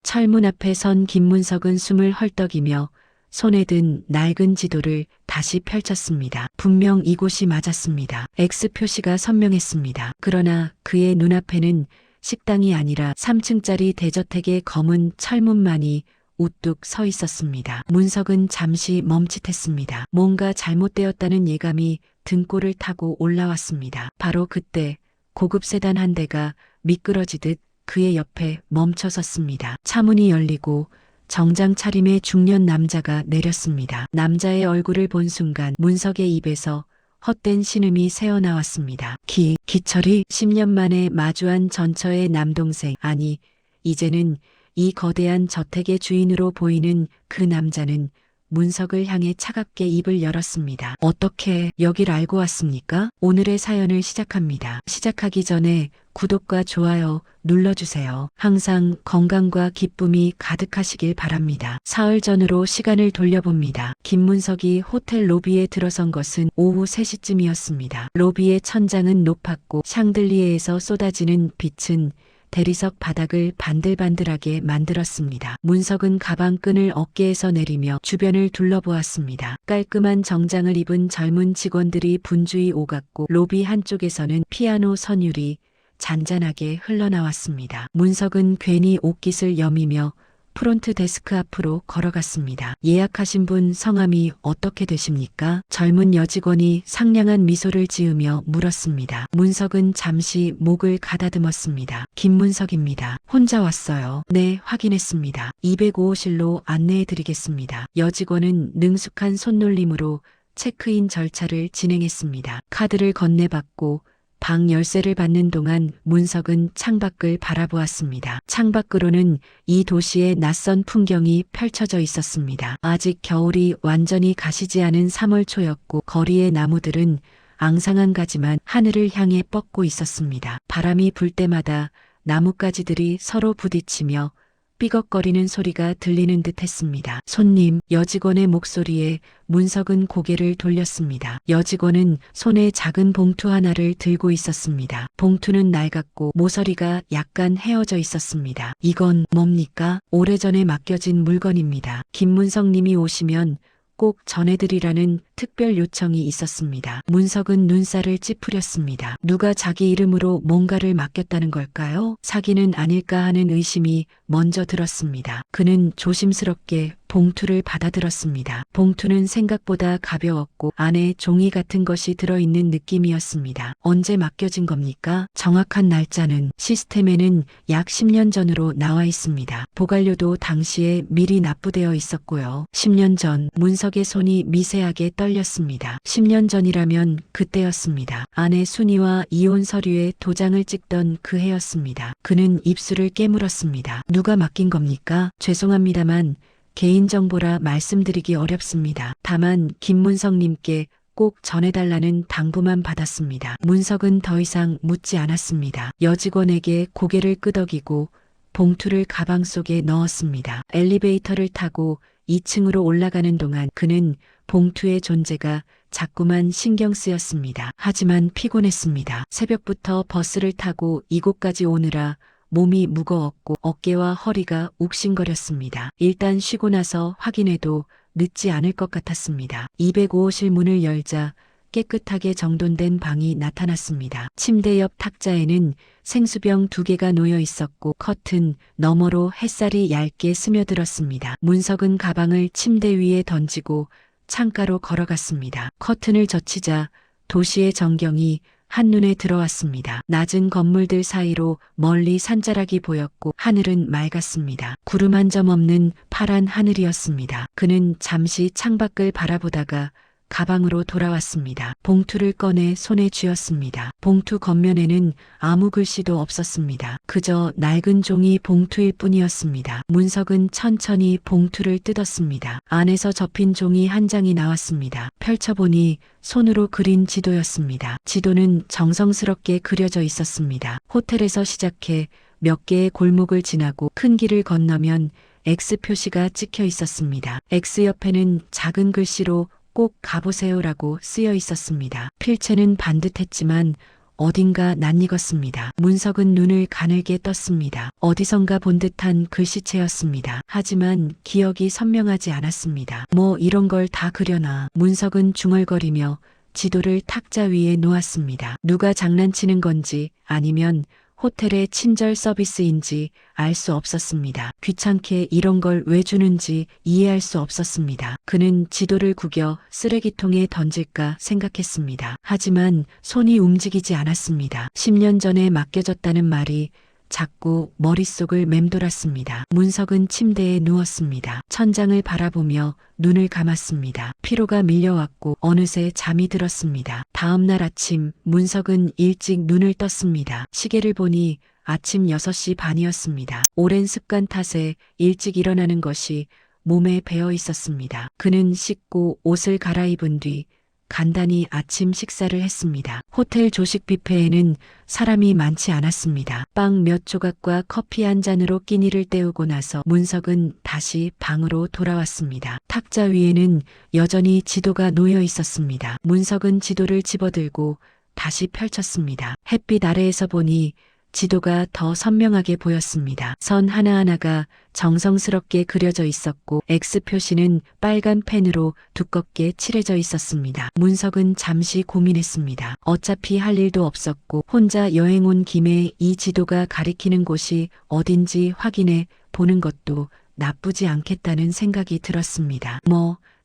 철문 앞에 선 김문석은 숨을 헐떡이며 손에 든 낡은 지도를 다시 펼쳤습니다. 분명 이곳이 맞았습니다. X 표시가 선명했습니다. 그러나 그의 눈앞에는 식당이 아니라 3층짜리 대저택의 검은 철문만이 우뚝 서 있었습니다. 문석은 잠시 멈칫했습니다. 뭔가 잘못되었다는 예감이 등골을 타고 올라왔습니다. 바로 그때 고급 세단 한 대가 미끄러지듯 그의 옆에 멈춰섰습니다. 차문이 열리고 정장 차림의 중년 남자가 내렸습니다. 남자의 얼굴을 본 순간 문석의 입에서 헛된 신음이 새어나왔습니다. 기철이 10년 만에 마주한 전처의 남동생, 아니 이제는 이 거대한 저택의 주인으로 보이는 그 남자는 문석을 향해 차갑게 입을 열었습니다. 어떻게 여길 알고 왔습니까? 오늘의 사연을 시작합니다. 시작하기 전에 구독과 좋아요 눌러주세요. 항상 건강과 기쁨이 가득하시길 바랍니다. 사흘 전으로 시간을 돌려봅니다. 김문석이 호텔 로비에 들어선 것은 오후 3시쯤이었습니다. 로비의 천장은 높았고 샹들리에에서 쏟아지는 빛은 대리석 바닥을 반들반들하게 만들었습니다. 문석은 가방끈을 어깨에서 내리며 주변을 둘러보았습니다. 깔끔한 정장을 입은 젊은 직원들이 분주히 오갔고 로비 한쪽에서는 피아노 선율이 잔잔하게 흘러나왔습니다. 문석은 괜히 옷깃을 여미며 프론트 데스크 앞으로 걸어갔습니다. 예약하신 분 성함이 어떻게 되십니까? 젊은 여직원이 상냥한 미소를 지으며 물었습니다. 문석은 잠시 목을 가다듬었습니다. 김문석입니다. 혼자 왔어요. 네, 확인했습니다. 205호실로 안내해드리겠습니다. 여직원은 능숙한 손놀림으로 체크인 절차를 진행했습니다. 카드를 건네받고 방 열쇠를 받는 동안 문석은 창밖을 바라보았습니다. 창밖으로는 이 도시의 낯선 풍경이 펼쳐져 있었습니다. 아직 겨울이 완전히 가시지 않은 3월 초였고 거리의 나무들은 앙상한 가지만 하늘을 향해 뻗고 있었습니다. 바람이 불 때마다 나뭇가지들이 서로 부딪히며 삐걱거리는 소리가 들리는 듯 했습니다. 손님, 여직원의 목소리에 문석은 고개를 돌렸습니다. 여직원은 손에 작은 봉투 하나를 들고 있었습니다. 봉투는 낡았고 모서리가 약간 헤어져 있었습니다. 이건 뭡니까? 오래전에 맡겨진 물건입니다. 김문석 님이 오시면 꼭 전해드리라는 특별 요청이 있었습니다. 문석은 눈살을 찌푸렸습니다. 누가 자기 이름으로 뭔가를 맡겼다는 걸까요? 사기는 아닐까 하는 의심이 먼저 들었습니다. 그는 조심스럽게 봉투를 받아들었습니다. 봉투는 생각보다 가벼웠고 안에 종이 같은 것이 들어있는 느낌이었습니다. 언제 맡겨진 겁니까? 정확한 날짜는 시스템에는 약 10년 전으로 나와 있습니다. 보관료도 당시에 미리 납부되어 있었고요. 10년 전 문석의 손이 미세하게 떨렸습니다. 10년 전이라면 그때였습니다. 아내 순이와 이혼 서류에 도장을 찍던 그 해였습니다. 그는 입술을 깨물었습니다. 누가 맡긴 겁니까? 죄송합니다만 개인정보라 말씀드리기 어렵습니다. 다만 김문석님께 꼭 전해달라는 당부만 받았습니다. 문석은 더 이상 묻지 않았습니다. 여직원에게 고개를 끄덕이고 봉투를 가방 속에 넣었습니다. 엘리베이터를 타고 2층으로 올라가는 동안 그는 봉투의 존재가 자꾸만 신경 쓰였습니다. 하지만 피곤했습니다. 새벽부터 버스를 타고 이곳까지 오느라 몸이 무거웠고 어깨와 허리가 욱신거렸습니다. 일단 쉬고 나서 확인해도 늦지 않을 것 같았습니다. 205호실 문을 열자 깨끗하게 정돈된 방이 나타났습니다. 침대 옆 탁자에는 생수병 2개가 놓여 있었고 커튼 너머로 햇살이 얇게 스며들었습니다. 문석은 가방을 침대 위에 던지고 창가로 걸어갔습니다. 커튼을 젖히자 도시의 전경이 한눈에 들어왔습니다. 낮은 건물들 사이로 멀리 산자락이 보였고 하늘은 맑았습니다. 구름 한 점 없는 파란 하늘이었습니다. 그는 잠시 창밖을 바라보다가 가방으로 돌아왔습니다. 봉투를 꺼내 손에 쥐었습니다. 봉투 겉면에는 아무 글씨도 없었습니다. 그저 낡은 종이 봉투일 뿐이었습니다. 문석은 천천히 봉투를 뜯었습니다. 안에서 접힌 종이 한 장이 나왔습니다. 펼쳐보니 손으로 그린 지도였습니다. 지도는 정성스럽게 그려져 있었습니다. 호텔에서 시작해 몇 개의 골목을 지나고 큰 길을 건너면 X 표시가 찍혀 있었습니다. X 옆에는 작은 글씨로 꼭 가보세요라고 쓰여 있었습니다. 필체는 반듯했지만 어딘가 낯익었습니다. 문석은 눈을 가늘게 떴습니다. 어디선가 본 듯한 글씨체였습니다. 하지만 기억이 선명하지 않았습니다. 뭐 이런 걸 다 그려놔. 문석은 중얼거리며 지도를 탁자 위에 놓았습니다. 누가 장난치는 건지 아니면 호텔의 친절 서비스인지 알 수 없었습니다. 귀찮게 이런 걸 왜 주는지 이해할 수 없었습니다. 그는 지도를 구겨 쓰레기통에 던질까 생각했습니다. 하지만 손이 움직이지 않았습니다. 10년 전에 맡겨졌다는 말이 자꾸 머릿속을 맴돌았습니다. 문석은 침대에 누웠습니다. 천장을 바라보며 눈을 감았습니다. 피로가 밀려왔고 어느새 잠이 들었습니다. 다음 날 아침 문석은 일찍 눈을 떴습니다. 시계를 보니 아침 6시 반이었습니다. 오랜 습관 탓에 일찍 일어나는 것이 몸에 배어 있었습니다. 그는 씻고 옷을 갈아입은 뒤 간단히 아침 식사를 했습니다. 호텔 조식 뷔페에는 사람이 많지 않았습니다. 빵 몇 조각과 커피 한 잔으로 끼니를 때우고 나서 문석은 다시 방으로 돌아왔습니다. 탁자 위에는 여전히 지도가 놓여 있었습니다. 문석은 지도를 집어들고 다시 펼쳤습니다. 햇빛 아래에서 보니 지도가 더 선명하게 보였습니다. 선 하나하나가 정성스럽게 그려져 있었고 X 표시는 빨간 펜으로 두껍게 칠해져 있었습니다. 문석은 잠시 고민했습니다. 어차피 할 일도 없었고 혼자 여행 온 김에 이 지도가 가리키는 곳이 어딘지 확인해 보는 것도 나쁘지 않겠다는 생각이 들었습니다.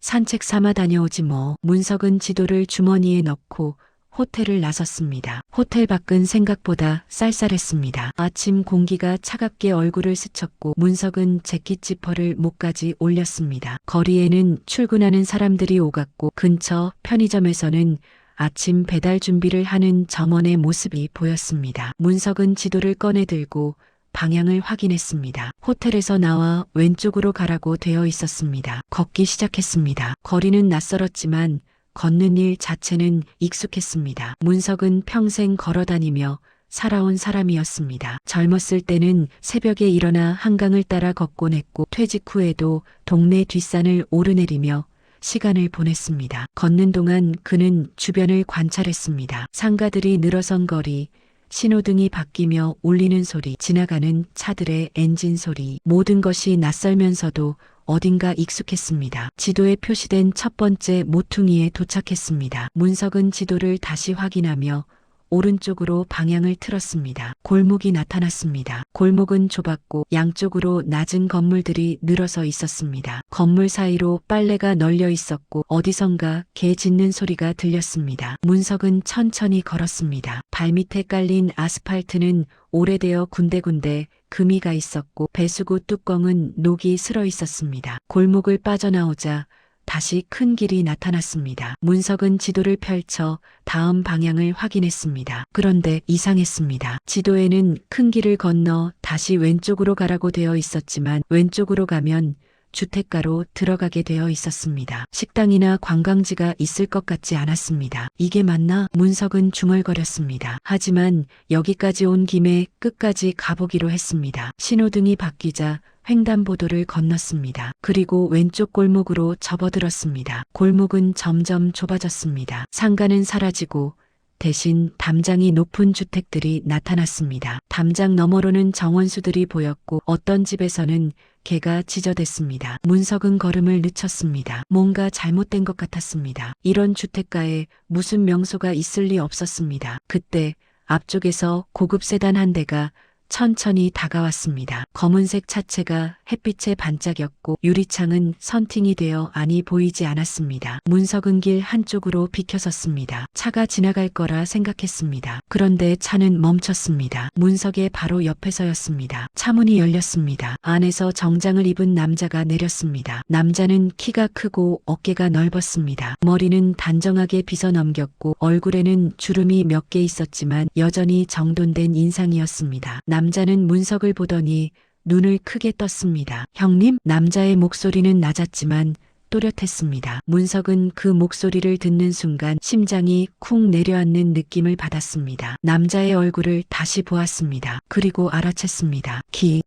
산책 삼아 다녀오지 뭐. 문석은 지도를 주머니에 넣고 호텔을 나섰습니다. 호텔 밖은 생각보다 쌀쌀했습니다. 아침 공기가 차갑게 얼굴을 스쳤고 문석은 재킷 지퍼를 목까지 올렸습니다. 거리에는 출근하는 사람들이 오갔고 근처 편의점에서는 아침 배달 준비를 하는 점원의 모습이 보였습니다. 문석은 지도를 꺼내 들고 방향을 확인했습니다. 호텔에서 나와 왼쪽으로 가라고 되어 있었습니다. 걷기 시작했습니다. 거리는 낯설었지만 걷는 일 자체는 익숙했습니다. 문석은 평생 걸어다니며 살아온 사람이었습니다. 젊었을 때는 새벽에 일어나 한강을 따라 걷곤 했고 퇴직 후에도 동네 뒷산을 오르내리며 시간을 보냈습니다. 걷는 동안 그는 주변을 관찰했습니다. 상가들이 늘어선 거리, 신호등이 바뀌며 울리는 소리, 지나가는 차들의 엔진 소리, 모든 것이 낯설면서도 어딘가 익숙했습니다. 지도에 표시된 첫 번째 모퉁이에 도착했습니다. 문석은 지도를 다시 확인하며 오른쪽으로 방향을 틀었습니다. 골목이 나타났습니다. 골목은 좁았고 양쪽으로 낮은 건물들이 늘어서 있었습니다. 건물 사이로 빨래가 널려 있었고 어디선가 개 짖는 소리가 들렸습니다. 문석은 천천히 걸었습니다. 발밑에 깔린 아스팔트는 오래되어 군데군데 금이 가 있었고 배수구 뚜껑은 녹이 슬어 있었습니다. 골목을 빠져나오자 다시 큰 길이 나타났습니다. 문석은 지도를 펼쳐 다음 방향을 확인했습니다. 그런데 이상했습니다. 지도에는 큰 길을 건너 다시 왼쪽으로 가라고 되어 있었지만 왼쪽으로 가면 주택가로 들어가게 되어 있었습니다. 식당이나 관광지가 있을 것 같지 않았습니다. 이게 맞나? 문석은 중얼거렸습니다. 하지만 여기까지 온 김에 끝까지 가보기로 했습니다. 신호등이 바뀌자 횡단보도를 건넜습니다. 그리고 왼쪽 골목으로 접어들었습니다. 골목은 점점 좁아졌습니다. 상가는 사라지고 대신 담장이 높은 주택들이 나타났습니다. 담장 너머로는 정원수들이 보였고 어떤 집에서는 개가 지저댔습니다. 문석은 걸음을 늦췄습니다. 뭔가 잘못된 것 같았습니다. 이런 주택가에 무슨 명소가 있을 리 없었습니다. 그때 앞쪽에서 고급 세단 한 대가 천천히 다가왔습니다. 검은색 차체가 햇빛에 반짝였고 유리창은 선팅이 되어 안이 보이지 않았습니다. 문석은 길 한쪽으로 비켜섰습니다. 차가 지나갈 거라 생각했습니다. 그런데 차는 멈췄습니다. 문석의 바로 옆에서였습니다. 차문이 열렸습니다. 안에서 정장을 입은 남자가 내렸습니다. 남자는 키가 크고 어깨가 넓었습니다. 머리는 단정하게 빗어 넘겼고 얼굴에는 주름이 몇 개 있었지만 여전히 정돈된 인상이었습니다. 남자는 문석을 보더니 눈을 크게 떴습니다. 형님? 남자의 목소리는 낮았지만 또렷했습니다. 문석은 그 목소리를 듣는 순간 심장이 쿵 내려앉는 느낌을 받았습니다. 남자의 얼굴을 다시 보았습니다. 그리고 알아챘습니다.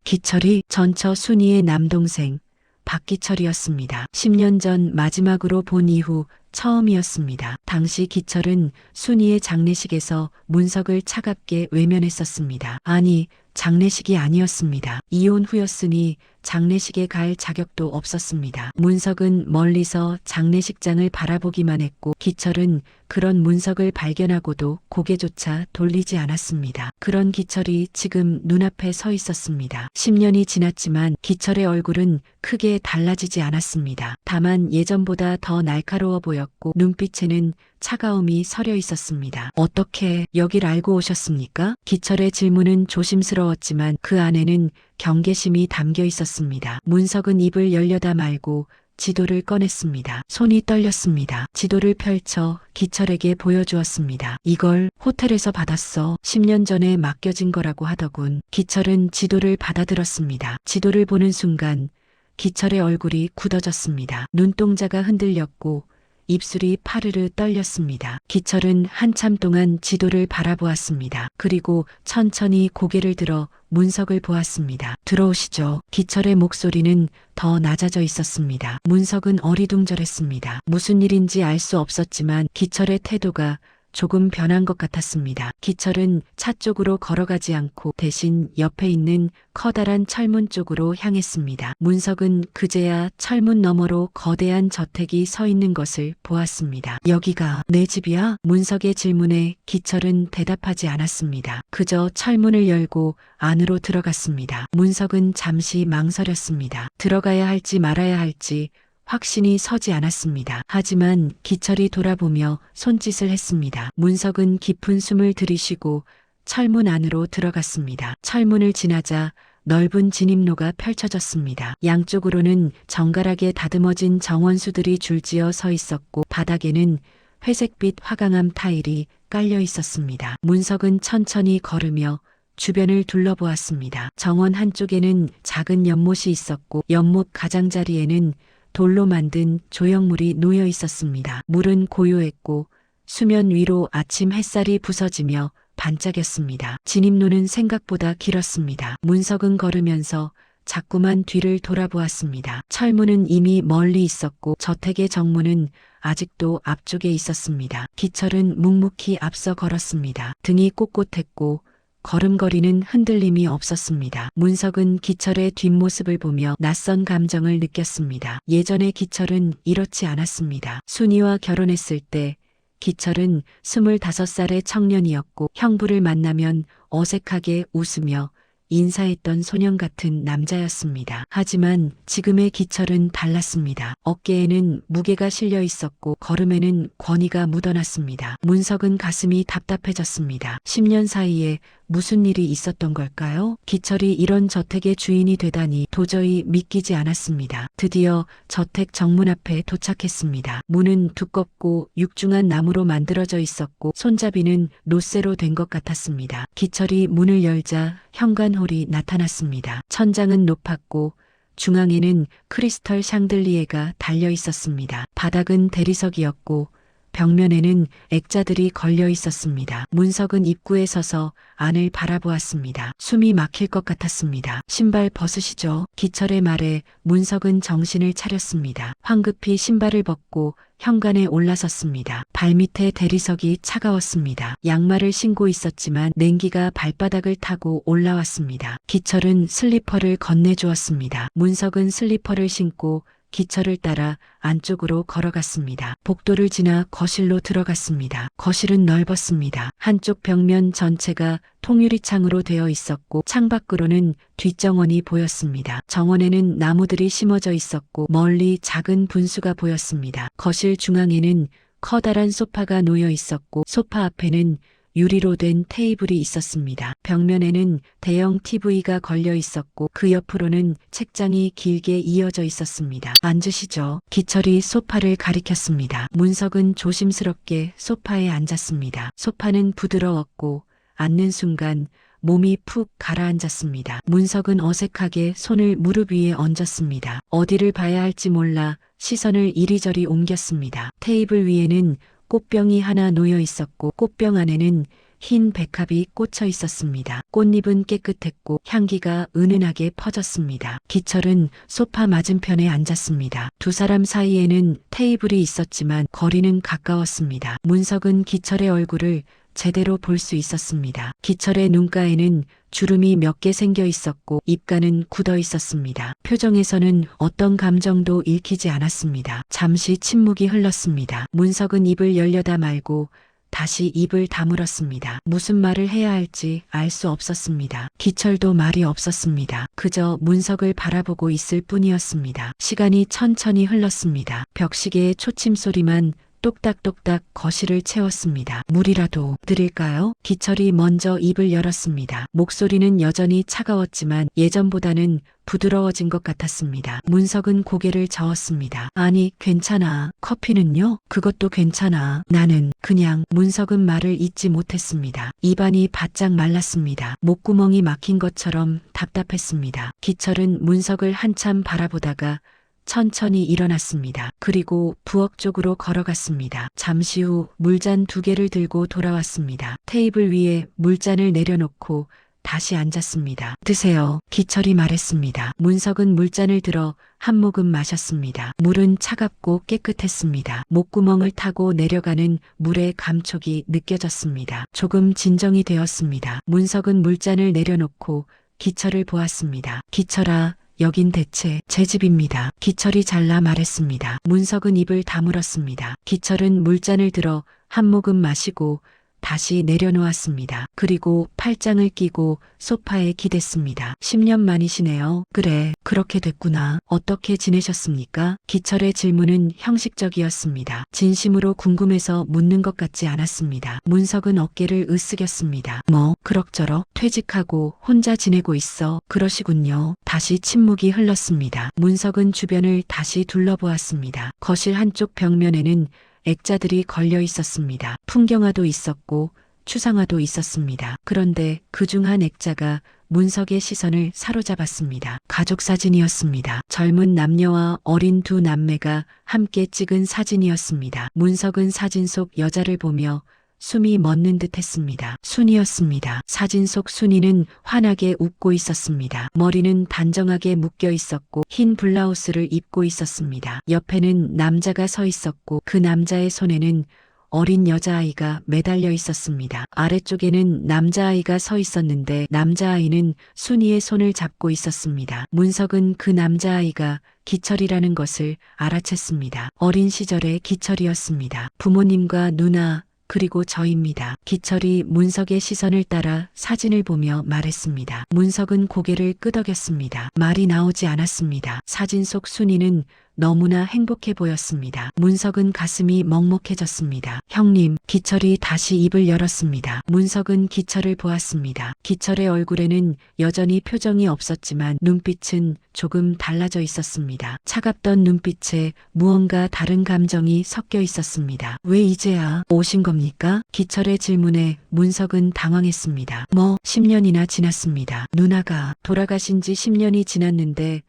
기철이 전처 순이의 남동생 박기철이었습니다. 10년 전 마지막으로 본 이후 처음이었습니다. 당시 기철은 순이의 장례식에서 문석을 차갑게 외면했었습니다. 아니, 장례식이 아니었습니다. 이혼 후였으니 장례식에 갈 자격도 없었습니다. 문석은 멀리서 장례식장을 바라보기만 했고 기철은 그런 문석을 발견하고도 고개조차 돌리지 않았습니다. 그런 기철이 지금 눈앞에 서 있었습니다. 10년이 지났지만 기철의 얼굴은 크게 달라지지 않았습니다. 다만 예전보다 더 날카로워 보였고 눈빛에는 차가움이 서려 있었습니다. 어떻게 여길 알고 오셨습니까? 기철의 질문은 조심스러웠지만 그 안에는 경계심이 담겨 있었습니다. 문석은 입을 열려다 말고 지도를 꺼냈습니다. 손이 떨렸습니다. 지도를 펼쳐 기철에게 보여주었습니다. 이걸 호텔에서 받았어. 10년 전에 맡겨진 거라고 하더군. 기철은 지도를 받아들었습니다. 지도를 보는 순간 기철의 얼굴이 굳어졌습니다. 눈동자가 흔들렸고 입술이 파르르 떨렸습니다. 기철은 한참 동안 지도를 바라보았습니다. 그리고 천천히 고개를 들어 문석을 보았습니다. 들어오시죠. 기철의 목소리는 더 낮아져 있었습니다. 문석은 어리둥절했습니다. 무슨 일인지 알 수 없었지만 기철의 태도가 조금 변한 것 같았습니다. 기철은 차 쪽으로 걸어가지 않고 대신 옆에 있는 커다란 철문 쪽으로 향했습니다. 문석은 그제야 철문 너머로 거대한 저택이 서 있는 것을 보았습니다. 여기가 내 집이야? 문석의 질문에 기철은 대답하지 않았습니다. 그저 철문을 열고 안으로 들어갔습니다. 문석은 잠시 망설였습니다. 들어가야 할지 말아야 할지 확신이 서지 않았습니다. 하지만 기철이 돌아보며 손짓을 했습니다. 문석은 깊은 숨을 들이쉬고 철문 안으로 들어갔습니다. 철문을 지나자 넓은 진입로가 펼쳐졌습니다. 양쪽으로는 정갈하게 다듬어진 정원수들이 줄지어 서 있었고 바닥에는 회색빛 화강암 타일이 깔려 있었습니다. 문석은 천천히 걸으며 주변을 둘러보았습니다. 정원 한쪽에는 작은 연못이 있었고 연못 가장자리에는 돌로 만든 조형물이 놓여 있었습니다. 물은 고요했고 수면 위로 아침 햇살이 부서지며 반짝였습니다. 진입로는 생각보다 길었습니다. 문석은 걸으면서 자꾸만 뒤를 돌아보았습니다. 철문은 이미 멀리 있었고 저택의 정문은 아직도 앞쪽에 있었습니다. 기철은 묵묵히 앞서 걸었습니다. 등이 꼿꼿했고 걸음걸이는 흔들림이 없었습니다. 문석은 기철의 뒷모습을 보며 낯선 감정을 느꼈습니다. 예전의 기철은 이렇지 않았습니다. 순이와 결혼했을 때 기철은 25살의 청년이었고 형부를 만나면 어색하게 웃으며 인사했던 소년 같은 남자였습니다. 하지만 지금의 기철은 달랐습니다. 어깨에는 무게가 실려 있었고 걸음에는 권위가 묻어났습니다. 문석은 가슴이 답답해졌습니다. 10년 사이에 무슨 일이 있었던 걸까요? 기철이 이런 저택의 주인이 되다니 도저히 믿기지 않았습니다. 드디어 저택 정문 앞에 도착했습니다. 문은 두껍고 육중한 나무로 만들어져 있었고 손잡이는 롯새로 된 것 같았습니다. 기철이 문을 열자 현관홀이 나타났습니다. 천장은 높았고 중앙에는 크리스털 샹들리에가 달려 있었습니다. 바닥은 대리석이었고 벽면에는 액자들이 걸려 있었습니다. 문석은 입구에 서서 안을 바라보았습니다. 숨이 막힐 것 같았습니다. 신발 벗으시죠. 기철의 말에 문석은 정신을 차렸습니다. 황급히 신발을 벗고 현관에 올라섰습니다. 발밑에 대리석이 차가웠습니다. 양말을 신고 있었지만 냉기가 발바닥을 타고 올라왔습니다. 기철은 슬리퍼를 건네주었습니다. 문석은 슬리퍼를 신고 기철을 따라 안쪽으로 걸어갔습니다. 복도를 지나 거실로 들어갔습니다. 거실은 넓었습니다. 한쪽 벽면 전체가 통유리창으로 되어 있었고 창밖으로는 뒷정원이 보였습니다. 정원에는 나무들이 심어져 있었고 멀리 작은 분수가 보였습니다. 거실 중앙에는 커다란 소파가 놓여 있었고 소파 앞에는 유리로 된 테이블이 있었습니다. 벽면에는 대형 TV가 걸려 있었고 그 옆으로는 책장이 길게 이어져 있었습니다. 앉으시죠. 기철이 소파를 가리켰습니다. 문석은 조심스럽게 소파에 앉았습니다. 소파는 부드러웠고 앉는 순간 몸이 푹 가라앉았습니다. 문석은 어색하게 손을 무릎 위에 얹었습니다. 어디를 봐야 할지 몰라 시선을 이리저리 옮겼습니다. 테이블 위에는 꽃병이 하나 놓여 있었고 꽃병 안에는 흰 백합이 꽂혀 있었습니다. 꽃잎은 깨끗했고 향기가 은은하게 퍼졌습니다. 기철은 소파 맞은편에 앉았습니다. 두 사람 사이에는 테이블이 있었지만 거리는 가까웠습니다. 문석은 기철의 얼굴을 제대로 볼 수 있었습니다. 기철의 눈가에는 주름이 몇 개 생겨 있었고 입가는 굳어 있었습니다. 표정에서는 어떤 감정도 읽히지 않았습니다. 잠시 침묵이 흘렀습니다. 문석은 입을 열려다 말고 다시 입을 다물었습니다. 무슨 말을 해야 할지 알 수 없었습니다. 기철도 말이 없었습니다. 그저 문석을 바라보고 있을 뿐이었습니다. 시간이 천천히 흘렀습니다. 벽시계의 초침 소리만 똑딱똑딱 거실을 채웠습니다. 물이라도 드릴까요? 기철이 먼저 입을 열었습니다. 목소리는 여전히 차가웠지만 예전보다는 부드러워진 것 같았습니다. 문석은 고개를 저었습니다. 아니, 괜찮아. 커피는요? 그것도 괜찮아. 나는 그냥. 문석은 말을 잇지 못했습니다. 입안이 바짝 말랐습니다. 목구멍이 막힌 것처럼 답답했습니다. 기철은 문석을 한참 바라보다가 천천히 일어났습니다. 그리고 부엌 쪽으로 걸어갔습니다. 잠시 후 물잔 2개를 들고 돌아왔습니다. 테이블 위에 물잔을 내려놓고 다시 앉았습니다. 드세요. 기철이 말했습니다. 문석은 물잔을 들어 한 모금 마셨습니다. 물은 차갑고 깨끗했습니다. 목구멍을 타고 내려가는 물의 감촉이 느껴졌습니다. 조금 진정이 되었습니다. 문석은 물잔을 내려놓고 기철을 보았습니다. 기철아, 여긴 대체 제 집입니다. 기철이 잘라 말했습니다. 문석은 입을 다물었습니다. 기철은 물잔을 들어 한 모금 마시고 다시 내려놓았습니다. 그리고 팔짱을 끼고 소파에 기댔습니다. 10년 만이시네요. 그래, 그렇게 됐구나. 어떻게 지내셨습니까? 기철의 질문은 형식적이었습니다. 진심으로 궁금해서 묻는 것 같지 않았습니다. 문석은 어깨를 으쓱였습니다. 뭐, 그럭저럭 퇴직하고 혼자 지내고 있어. 그러시군요. 다시 침묵이 흘렀습니다. 문석은 주변을 다시 둘러보았습니다. 거실 한쪽 벽면에는 액자들이 걸려 있었습니다. 풍경화도 있었고 추상화도 있었습니다. 그런데 그중 한 액자가 문석의 시선을 사로잡았습니다. 가족 사진이었습니다. 젊은 남녀와 어린 2 남매가 함께 찍은 사진이었습니다. 문석은 사진 속 여자를 보며 숨이 멎는 듯 했습니다. 순이었습니다. 사진 속 순이는 환하게 웃고 있었습니다. 머리는 단정하게 묶여 있었고 흰 블라우스를 입고 있었습니다. 옆에는 남자가 서 있었고 그 남자의 손에는 어린 여자아이가 매달려 있었습니다. 아래쪽에는 남자아이가 서 있었는데 남자아이는 순이의 손을 잡고 있었습니다. 문석은 그 남자아이가 기철이라는 것을 알아챘습니다. 어린 시절의 기철이었습니다. 부모님과 누나, 그리고 저입니다. 기철이 문석의 시선을 따라 사진을 보며 말했습니다. 문석은 고개를 끄덕였습니다. 말이 나오지 않았습니다. 사진 속 순이는 너무나 행복해 보였습니다. 문석은 가슴이 먹먹해졌습니다. 형님, 기철이 다시 입을 열었습니다. 문석은 기철을 보았습니다. 기철의 얼굴에는 여전히 표정이 없었지만 눈빛은 조금 달라져 있었습니다. 차갑던 눈빛에 무언가 다른 감정이 섞여 있었습니다. 왜 이제야 오신 겁니까? 기철의 질문에 문석은 당황했습니다. 10년이나 지났습니다. 누나가 돌아가신 지 10년이 지났는데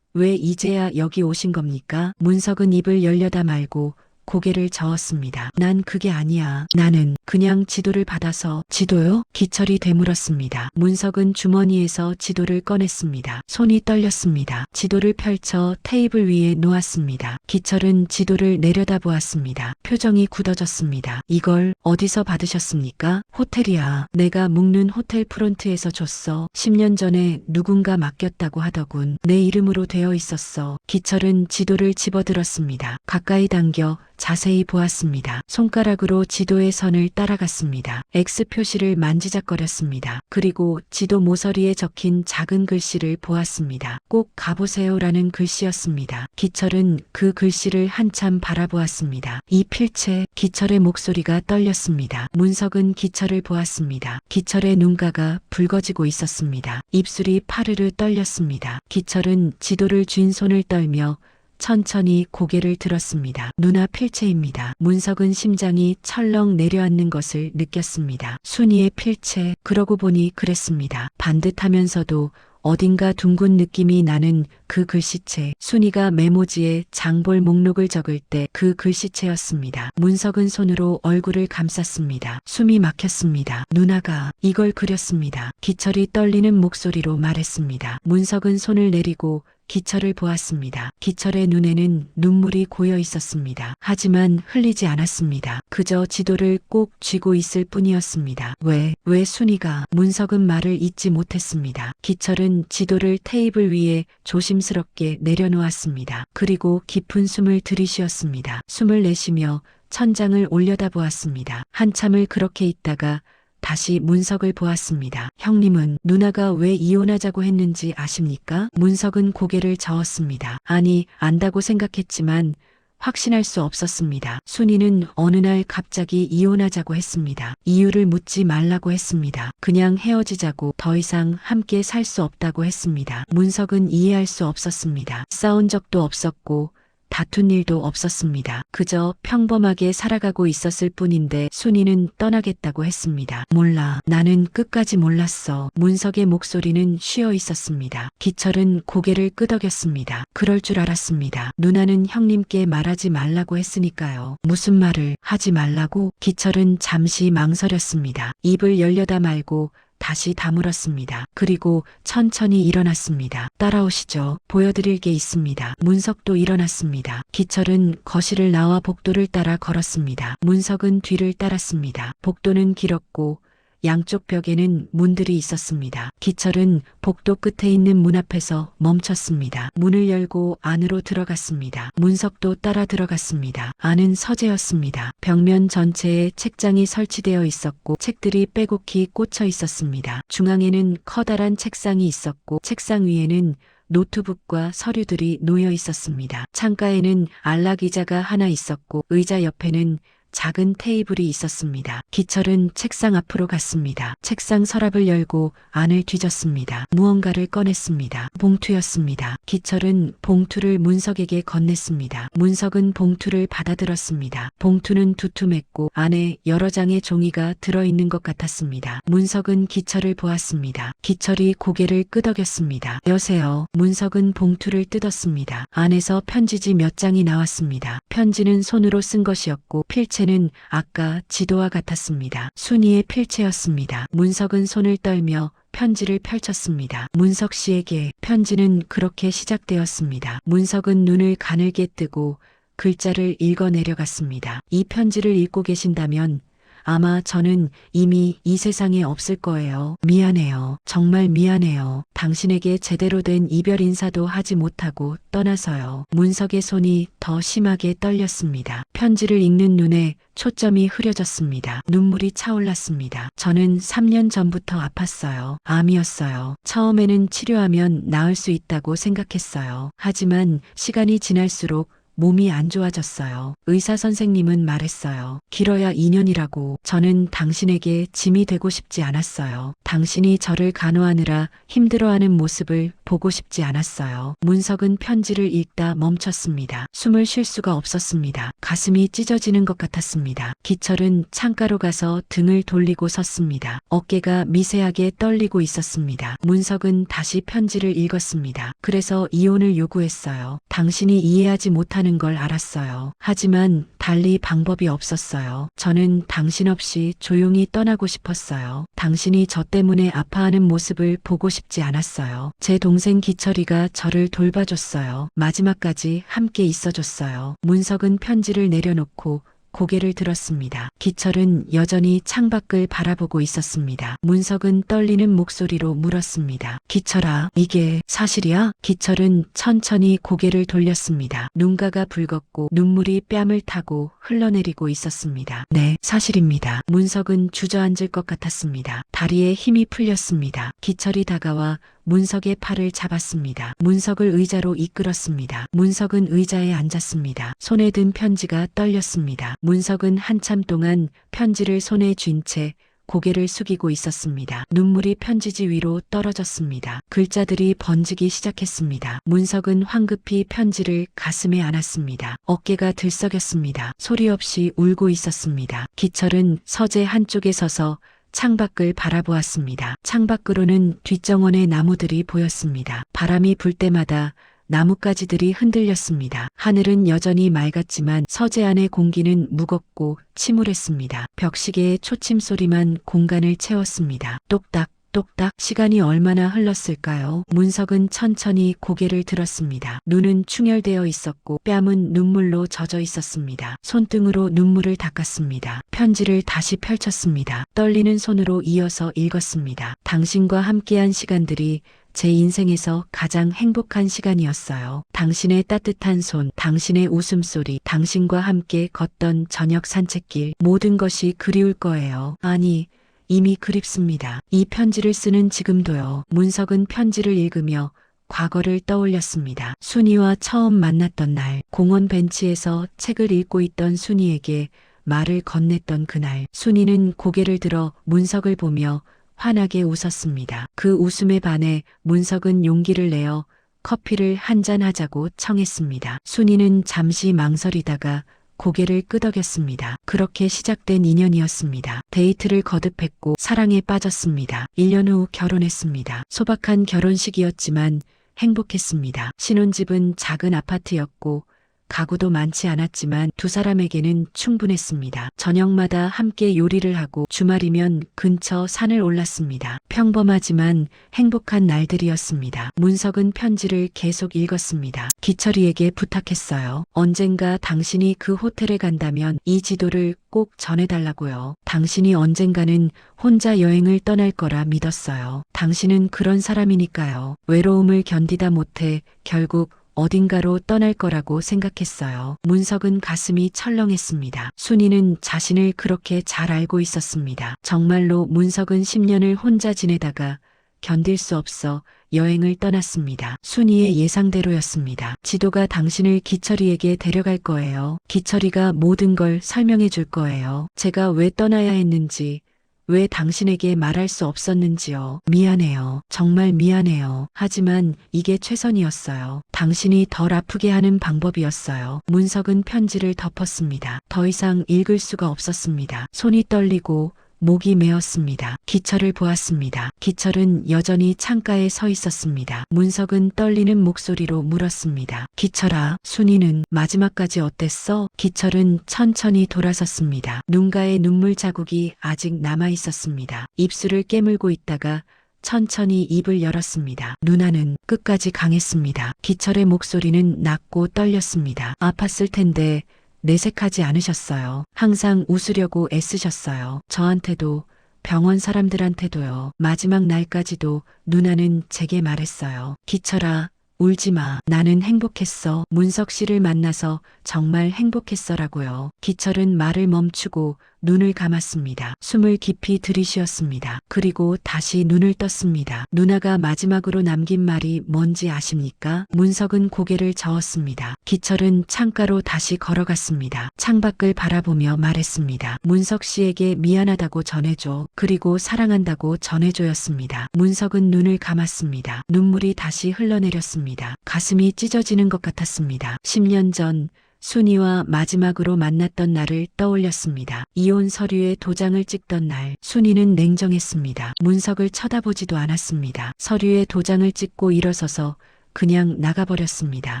왜 이제야 여기 오신 겁니까? 문석은 입을 열려다 말고 고개를 저었습니다. 난 그게 아니야. 나는 그냥 지도를 받아서. 지도요? 기철이 되물었습니다. 문석은 주머니에서 지도를 꺼냈습니다. 손이 떨렸습니다. 지도를 펼쳐 테이블 위에 놓았습니다. 기철은 지도를 내려다보았습니다. 표정이 굳어졌습니다. 이걸 어디서 받으셨습니까? 호텔이야. 내가 묵는 호텔 프론트에서 줬어. 10년 전에 누군가 맡겼다고 하더군. 내 이름으로 되어 있었어. 기철은 지도를 집어들었습니다. 가까이 당겨 자세히 보았습니다. 손가락으로 지도의 선을 따라갔습니다. X 표시를 만지작거렸습니다. 그리고 지도 모서리에 적힌 작은 글씨를 보았습니다. 꼭 가보세요라는 글씨였습니다. 기철은 그 글씨를 한참 바라보았습니다. 이 필체. 기철의 목소리가 떨렸습니다. 문석은 기철을 보았습니다. 기철의 눈가가 붉어지고 있었습니다. 입술이 파르르 떨렸습니다. 기철은 지도를 쥔 손을 떨며 천천히 고개를 들었습니다. 누나 필체입니다. 문석은 심장이 철렁 내려앉는 것을 느꼈습니다. 순이의 필체. 그러고 보니 그랬습니다. 반듯하면서도 어딘가 둥근 느낌이 나는 그 글씨체. 순이가 메모지에 장볼 목록을 적을 때 그 글씨체였습니다. 문석은 손으로 얼굴을 감쌌습니다. 숨이 막혔습니다. 누나가 이걸 그렸습니다. 기철이 떨리는 목소리로 말했습니다. 문석은 손을 내리고 기철을 보았습니다. 기철의 눈에는 눈물이 고여 있었습니다. 하지만 흘리지 않았습니다. 그저 지도를 꼭 쥐고 있을 뿐이었습니다. 왜 순이가? 문석은 말을 잇지 못했습니다. 기철은 지도를 테이블 위에 조심스럽게 내려놓았습니다. 그리고 깊은 숨을 들이쉬었습니다. 숨을 내쉬며 천장을 올려다보았습니다. 한참을 그렇게 있다가 다시 문석을 보았습니다. 형님은 누나가 왜 이혼하자고 했는지 아십니까? 문석은 고개를 저었습니다. 아니, 안다고 생각했지만 확신할 수 없었습니다. 순이는 어느 날 갑자기 이혼하자고 했습니다. 이유를 묻지 말라고 했습니다. 그냥 헤어지자고, 더 이상 함께 살 수 없다고 했습니다. 문석은 이해할 수 없었습니다. 싸운 적도 없었고 다툰 일도 없었습니다. 그저 평범하게 살아가고 있었을 뿐인데 순이는 떠나겠다고 했습니다. 몰라. 나는 끝까지 몰랐어. 문석의 목소리는 쉬어 있었습니다. 기철은 고개를 끄덕였습니다. 그럴 줄 알았습니다. 누나는 형님께 말하지 말라고 했으니까요. 무슨 말을 하지 말라고? 기철은 잠시 망설였습니다. 입을 열려다 말고 다시 다물었습니다. 그리고 천천히 일어났습니다. 따라오시죠. 보여드릴 게 있습니다. 문석도 일어났습니다. 기철은 거실을 나와 복도를 따라 걸었습니다. 문석은 뒤를 따랐습니다. 복도는 길었고 양쪽 벽에는 문들이 있었습니다. 기철은 복도 끝에 있는 문 앞에서 멈췄습니다. 문을 열고 안으로 들어갔습니다. 문석도 따라 들어갔습니다. 안은 서재였습니다. 벽면 전체에 책장이 설치되어 있었고 책들이 빼곡히 꽂혀 있었습니다. 중앙에는 커다란 책상이 있었고 책상 위에는 노트북과 서류들이 놓여 있었습니다. 창가에는 안락의자가 하나 있었고 의자 옆에는 작은 테이블이 있었습니다. 기철은 책상 앞으로 갔습니다. 책상 서랍을 열고 안을 뒤졌습니다. 무언가를 꺼냈습니다. 봉투였습니다. 기철은 봉투를 문석에게 건넸습니다. 문석은 봉투를 받아들었습니다. 봉투는 두툼했고 안에 여러 장의 종이가 들어있는 것 같았습니다. 문석은 기철을 보았습니다. 기철이 고개를 끄덕였습니다. 여세요. 문석은 봉투를 뜯었습니다. 안에서 편지지 몇 장이 나왔습니다. 편지는 손으로 쓴 것이었고 필체는 아까 지도와 같았습니다. 순이의 필체였습니다. 문석은 손을 떨며 편지를 펼쳤습니다. 문석 씨에게. 편지는 그렇게 시작되었습니다. 문석은 눈을 가늘게 뜨고 글자를 읽어 내려갔습니다. 이 편지를 읽고 계신다면 아마 저는 이미 이 세상에 없을 거예요. 미안해요. 정말 미안해요. 당신에게 제대로 된 이별 인사도 하지 못하고 떠나서요. 문석의 손이 더 심하게 떨렸습니다. 편지를 읽는 눈에 초점이 흐려졌습니다. 눈물이 차올랐습니다. 저는 3년 전부터 아팠어요. 암이었어요. 처음에는 치료하면 나을 수 있다고 생각했어요. 하지만 시간이 지날수록 몸이 안 좋아졌어요. 의사 선생님은 말했어요. 길어야 2년이라고. 저는 당신에게 짐이 되고 싶지 않았어요. 당신이 저를 간호하느라 힘들어하는 모습을 보고 싶지 않았어요. 문석은 편지를 읽다 멈췄습니다. 숨을 쉴 수가 없었습니다. 가슴이 찢어지는 것 같았습니다. 기철은 창가로 가서 등을 돌리고 섰습니다. 어깨가 미세하게 떨리고 있었습니다. 문석은 다시 편지를 읽었습니다. 그래서 이혼을 요구했어요. 당신이 이해하지 못하는 걸 알았어요. 하지만 달리 방법이 없었어요. 저는 당신 없이 조용히 떠나고 싶었어요. 당신이 저 때문에 아파하는 모습을 보고 싶지 않았어요. 제 동생 기철이가 저를 돌봐줬어요. 마지막까지 함께 있어줬어요. 문석은 편지를 내려놓고 고개를 들었습니다. 기철은 여전히 창밖을 바라보고 있었습니다. 문석은 떨리는 목소리로 물었습니다. 기철아, 이게 사실이야? 기철은 천천히 고개를 돌렸습니다. 눈가가 붉었고 눈물이 뺨을 타고 흘러내리고 있었습니다. 네, 사실입니다. 문석은 주저앉을 것 같았습니다. 다리에 힘이 풀렸습니다. 기철이 다가와 문석의 팔을 잡았습니다. 문석을 의자로 이끌었습니다. 문석은 의자에 앉았습니다. 손에 든 편지가 떨렸습니다. 문석은 한참 동안 편지를 손에 쥔 채 고개를 숙이고 있었습니다. 눈물이 편지지 위로 떨어졌습니다. 글자들이 번지기 시작했습니다. 문석은 황급히 편지를 가슴에 안았습니다. 어깨가 들썩였습니다. 소리 없이 울고 있었습니다. 기철은 서재 한쪽에 서서 창밖을 바라보았습니다. 창밖으로는 뒷정원의 나무들이 보였습니다. 바람이 불 때마다 나뭇가지들이 흔들렸습니다. 하늘은 여전히 맑았지만 서재 안의 공기는 무겁고 침울했습니다. 벽시계의 초침 소리만 공간을 채웠습니다. 똑딱 똑딱. 시간이 얼마나 흘렀을까요? 문석은 천천히 고개를 들었습니다. 눈은 충혈되어 있었고 뺨은 눈물로 젖어 있었습니다. 손등으로 눈물을 닦았습니다. 편지를 다시 펼쳤습니다. 떨리는 손으로 이어서 읽었습니다. 당신과 함께한 시간들이 제 인생에서 가장 행복한 시간이었어요. 당신의 따뜻한 손, 당신의 웃음소리, 당신과 함께 걷던 저녁 산책길, 모든 것이 그리울 거예요. 아니, 이미 그립습니다. 이 편지를 쓰는 지금도요. 문석은 편지를 읽으며 과거를 떠올렸습니다. 순이와 처음 만났던 날, 공원 벤치에서 책을 읽고 있던 순이에게 말을 건넸던 그날, 순이는 고개를 들어 문석을 보며 환하게 웃었습니다. 그 웃음에 반해 문석은 용기를 내어 커피를 한잔 하자고 청했습니다. 순이는 잠시 망설이다가 고개를 끄덕였습니다. 그렇게 시작된 인연이었습니다. 데이트를 거듭했고 사랑에 빠졌습니다. 1년 후 결혼했습니다. 소박한 결혼식이었지만 행복했습니다. 신혼집은 작은 아파트였고 가구도 많지 않았지만 두 사람에게는 충분했습니다. 저녁마다 함께 요리를 하고 주말이면 근처 산을 올랐습니다. 평범하지만 행복한 날들이었습니다. 문석은 편지를 계속 읽었습니다. 기철이에게 부탁했어요. 언젠가 당신이 그 호텔에 간다면 이 지도를 꼭 전해달라고요. 당신이 언젠가는 혼자 여행을 떠날 거라 믿었어요. 당신은 그런 사람이니까요. 외로움을 견디다 못해 결국 어딘가로 떠날 거라고 생각했어요. 문석은 가슴이 철렁했습니다. 순이는 자신을 그렇게 잘 알고 있었습니다. 정말로 문석은 10년을 혼자 지내다가 견딜 수 없어 여행을 떠났습니다. 순이의 예상대로였습니다. 지도가 당신을 기철이에게 데려갈 거예요. 기철이가 모든 걸 설명해 줄 거예요. 제가 왜 떠나야 했는지, 왜 당신에게 말할 수 없었는지요. 미안해요. 정말 미안해요. 하지만 이게 최선이었어요. 당신이 덜 아프게 하는 방법이었어요. 문석은 편지를 덮었습니다. 더 이상 읽을 수가 없었습니다. 손이 떨리고 목이 메었습니다. 기철을 보았습니다. 기철은 여전히 창가에 서 있었습니다. 문석은 떨리는 목소리로 물었습니다. 기철아, 순이는 마지막까지 어땠어? 기철은 천천히 돌아섰습니다. 눈가에 눈물 자국이 아직 남아 있었습니다. 입술을 깨물고 있다가 천천히 입을 열었습니다. 누나는 끝까지 강했습니다. 기철의 목소리는 낮고 떨렸습니다. 아팠을 텐데 내색하지 않으셨어요. 항상 웃으려고 애쓰셨어요. 저한테도 병원 사람들한테도요. 마지막 날까지도 누나는 제게 말했어요. 기철아, 울지 마. 나는 행복했어. 문석 씨를 만나서 정말 행복했어라고요. 기철은 말을 멈추고 눈을 감았습니다. 숨을 깊이 들이쉬었습니다. 그리고 다시 눈을 떴습니다. 누나가 마지막으로 남긴 말이 뭔지 아십니까? 문석은 고개를 저었습니다. 기철은 창가로 다시 걸어갔습니다. 창밖을 바라보며 말했습니다. 문석 씨에게 미안하다고 전해줘. 그리고 사랑한다고 전해줘였습니다. 문석은 눈을 감았습니다. 눈물이 다시 흘러내렸습니다. 가슴이 찢어지는 것 같았습니다. 10년 전 순이와 마지막으로 만났던 날을 떠올렸습니다. 이혼 서류에 도장을 찍던 날, 순이는 냉정했습니다. 문석을 쳐다보지도 않았습니다. 서류에 도장을 찍고 일어서서 그냥 나가버렸습니다.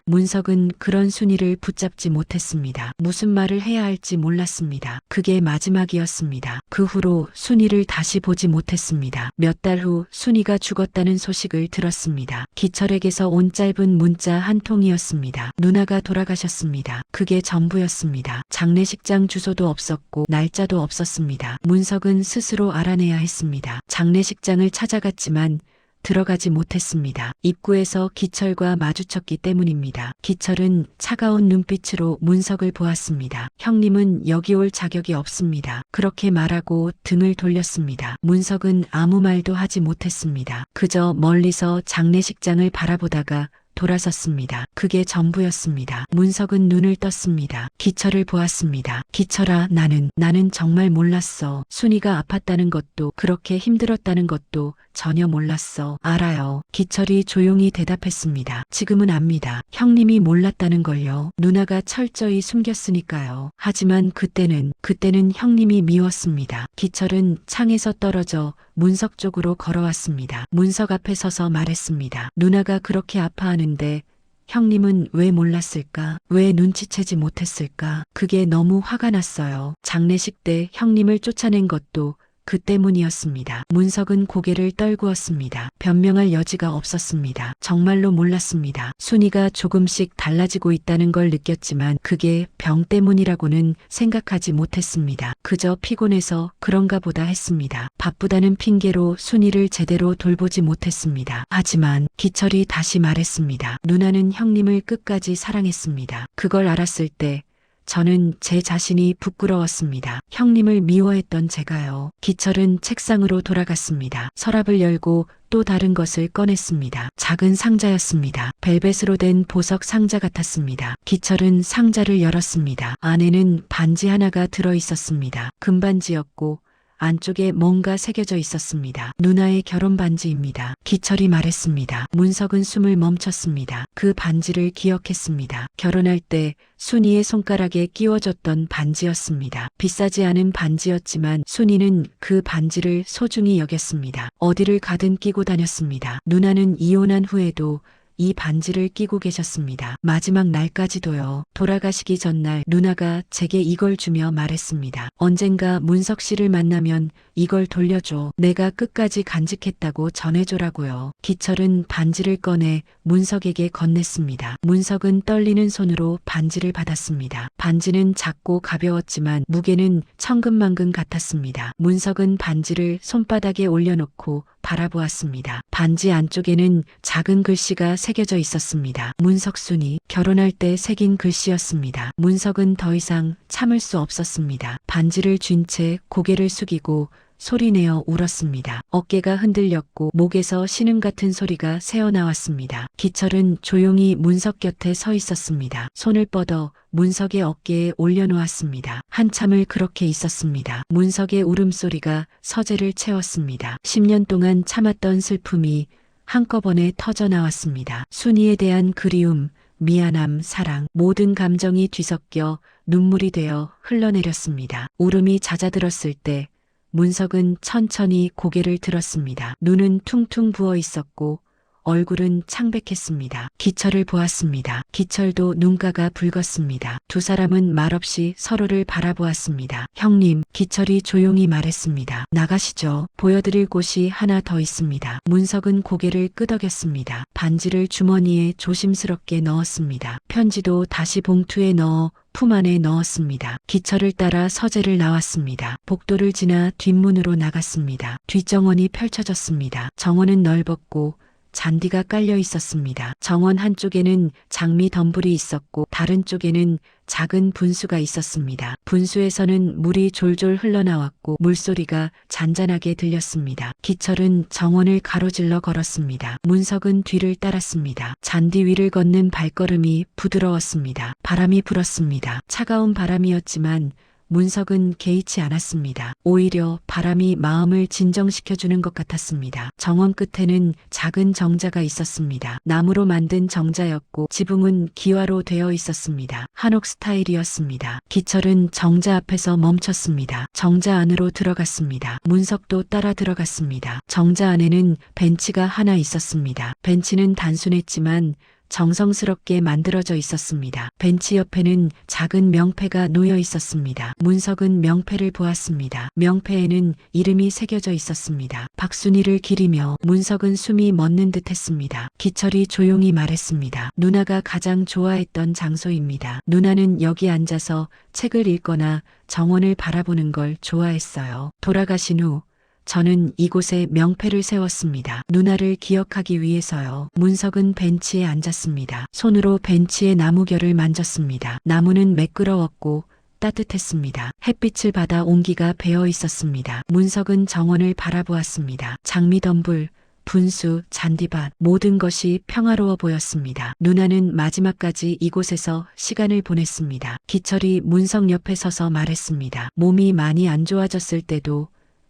문석은 그런 순이를 붙잡지 못했습니다. 무슨 말을 해야 할지 몰랐습니다. 그게 마지막이었습니다. 그 후로 순이를 다시 보지 못했습니다. 몇 달 후 순이가 죽었다는 소식을 들었습니다. 기철에게서 온 짧은 문자 한 통이었습니다. 누나가 돌아가셨습니다. 그게 전부였습니다. 장례식장 주소도 없었고 날짜도 없었습니다. 문석은 스스로 알아내야 했습니다. 장례식장을 찾아갔지만 들어가지 못했습니다. 입구에서 기철과 마주쳤기 때문입니다. 기철은 차가운 눈빛으로 문석을 보았습니다. 형님은 여기 올 자격이 없습니다. 그렇게 말하고 등을 돌렸습니다. 문석은 아무 말도 하지 못했습니다. 그저 멀리서 장례식장을 바라보다가 돌아섰습니다. 그게 전부였습니다. 문석은 눈을 떴습니다. 기철을 보았습니다. 기철아, 나는 정말 몰랐어. 순이가 아팠다는 것도 그렇게 힘들었다는 것도 전혀 몰랐어. 알아요. 기철이 조용히 대답했습니다. 지금은 압니다. 형님이 몰랐다는 걸요. 누나가 철저히 숨겼으니까요. 하지만 그때는 형님이 미웠습니다. 기철은 창에서 떨어져 문석 쪽으로 걸어왔습니다. 문석 앞에 서서 말했습니다. 누나가 그렇게 아파하는데 형님은 왜 몰랐을까? 왜 눈치채지 못했을까? 그게 너무 화가 났어요. 장례식 때 형님을 쫓아낸 것도 그 때문이었습니다. 문석은 고개를 떨구었습니다. 변명할 여지가 없었습니다. 정말로 몰랐습니다. 순이가 조금씩 달라지고 있다는 걸 느꼈지만 그게 병 때문이라고는 생각하지 못했습니다. 그저 피곤해서 그런가 보다 했습니다. 바쁘다는 핑계로 순이를 제대로 돌보지 못했습니다. 하지만 기철이 다시 말했습니다. 누나는 형님을 끝까지 사랑했습니다. 그걸 알았을 때 저는 제 자신이 부끄러웠습니다. 형님을 미워했던 제가요. 기철은 책상으로 돌아갔습니다. 서랍을 열고 또 다른 것을 꺼냈습니다. 작은 상자였습니다. 벨벳으로 된 보석 상자 같았습니다. 기철은 상자를 열었습니다. 안에는 반지 하나가 들어 있었습니다. 금반지였고 안쪽에 뭔가 새겨져 있었습니다. 누나의 결혼 반지입니다. 기철이 말했습니다. 문석은 숨을 멈췄습니다. 그 반지를 기억했습니다. 결혼할 때 순이의 손가락에 끼워줬던 반지였습니다. 비싸지 않은 반지였지만 순이는 그 반지를 소중히 여겼습니다. 어디를 가든 끼고 다녔습니다. 누나는 이혼한 후에도 이 반지를 끼고 계셨습니다. 마지막 날까지도요. 돌아가시기 전날 누나가 제게 이걸 주며 말했습니다. 언젠가 문석 씨를 만나면 이걸 돌려줘. 내가 끝까지 간직했다고 전해줘라고요. 기철은 반지를 꺼내 문석에게 건넸습니다. 문석은 떨리는 손으로 반지를 받았습니다. 반지는 작고 가벼웠지만 무게는 천근만근 같았습니다. 문석은 반지를 손바닥에 올려놓고 바라보았습니다. 반지 안쪽에는 작은 글씨가 새겨져 있었습니다. 문석순이 결혼할 때 새긴 글씨였습니다. 문석은 더 이상 참을 수 없었습니다. 반지를 쥔 채 고개를 숙이고 소리내어 울었습니다. 어깨가 흔들렸고 목에서 신음 같은 소리가 새어나왔습니다. 기철은 조용히 문석 곁에 서 있었습니다. 손을 뻗어 문석의 어깨에 올려놓았습니다. 한참을 그렇게 있었습니다. 문석의 울음소리가 서재를 채웠습니다. 10년 동안 참았던 슬픔이 한꺼번에 터져나왔습니다. 순이에 대한 그리움, 미안함, 사랑, 모든 감정이 뒤섞여 눈물이 되어 흘러내렸습니다. 울음이 잦아들었을 때 문석은 천천히 고개를 들었습니다. 눈은 퉁퉁 부어 있었고 얼굴은 창백했습니다. 기철을 보았습니다. 기철도 눈가가 붉었습니다. 두 사람은 말없이 서로를 바라보았습니다. 형님, 기철이 조용히 말했습니다. 나가시죠. 보여드릴 곳이 하나 더 있습니다. 문석은 고개를 끄덕였습니다. 반지를 주머니에 조심스럽게 넣었습니다. 편지도 다시 봉투에 넣어 품 안에 넣었습니다. 기철을 따라 서재를 나왔습니다. 복도를 지나 뒷문으로 나갔습니다. 뒷정원이 펼쳐졌습니다. 정원은 넓었고 잔디가 깔려 있었습니다. 정원 한쪽에는 장미 덤불이 있었고 다른 쪽에는 작은 분수가 있었습니다. 분수에서는 물이 졸졸 흘러나왔고 물소리가 잔잔하게 들렸습니다. 기철은 정원을 가로질러 걸었습니다. 문석은 뒤를 따랐습니다. 잔디 위를 걷는 발걸음이 부드러웠습니다. 바람이 불었습니다. 차가운 바람이었지만 문석은 개의치 않았습니다. 오히려 바람이 마음을 진정시켜주는 것 같았습니다. 정원 끝에는 작은 정자가 있었습니다. 나무로 만든 정자였고 지붕은 기와로 되어 있었습니다. 한옥 스타일이었습니다. 기철은 정자 앞에서 멈췄습니다. 정자 안으로 들어갔습니다. 문석도 따라 들어갔습니다. 정자 안에는 벤치가 하나 있었습니다. 벤치는 단순했지만 정성스럽게 만들어져 있었습니다. 벤치 옆에는 작은 명패가 놓여 있었습니다. 문석은 명패를 보았습니다. 명패에는 이름이 새겨져 있었습니다. 박순이를 기리며. 문석은 숨이 멎는 듯 했습니다. 기철이 조용히 말했습니다. 누나가 가장 좋아했던 장소입니다. 누나는 여기 앉아서 책을 읽거나 정원을 바라보는 걸 좋아했어요. 돌아가신 후 저는 이곳에 명패를 세웠습니다. 누나를 기억하기 위해서요. 문석은 벤치에 앉았습니다. 손으로 벤치의 나무결을 만졌습니다. 나무는 매끄러웠고 따뜻했습니다. 햇빛을 받아 온기가 배어 있었습니다. 문석은 정원을 바라보았습니다. 장미덤불, 분수, 잔디밭, 모든 것이 평화로워 보였습니다. 누나는 마지막까지 이곳에서 시간을 보냈습니다. 기철이 문석 옆에 서서 말했습니다. 몸이 많이 안 좋아졌을 때도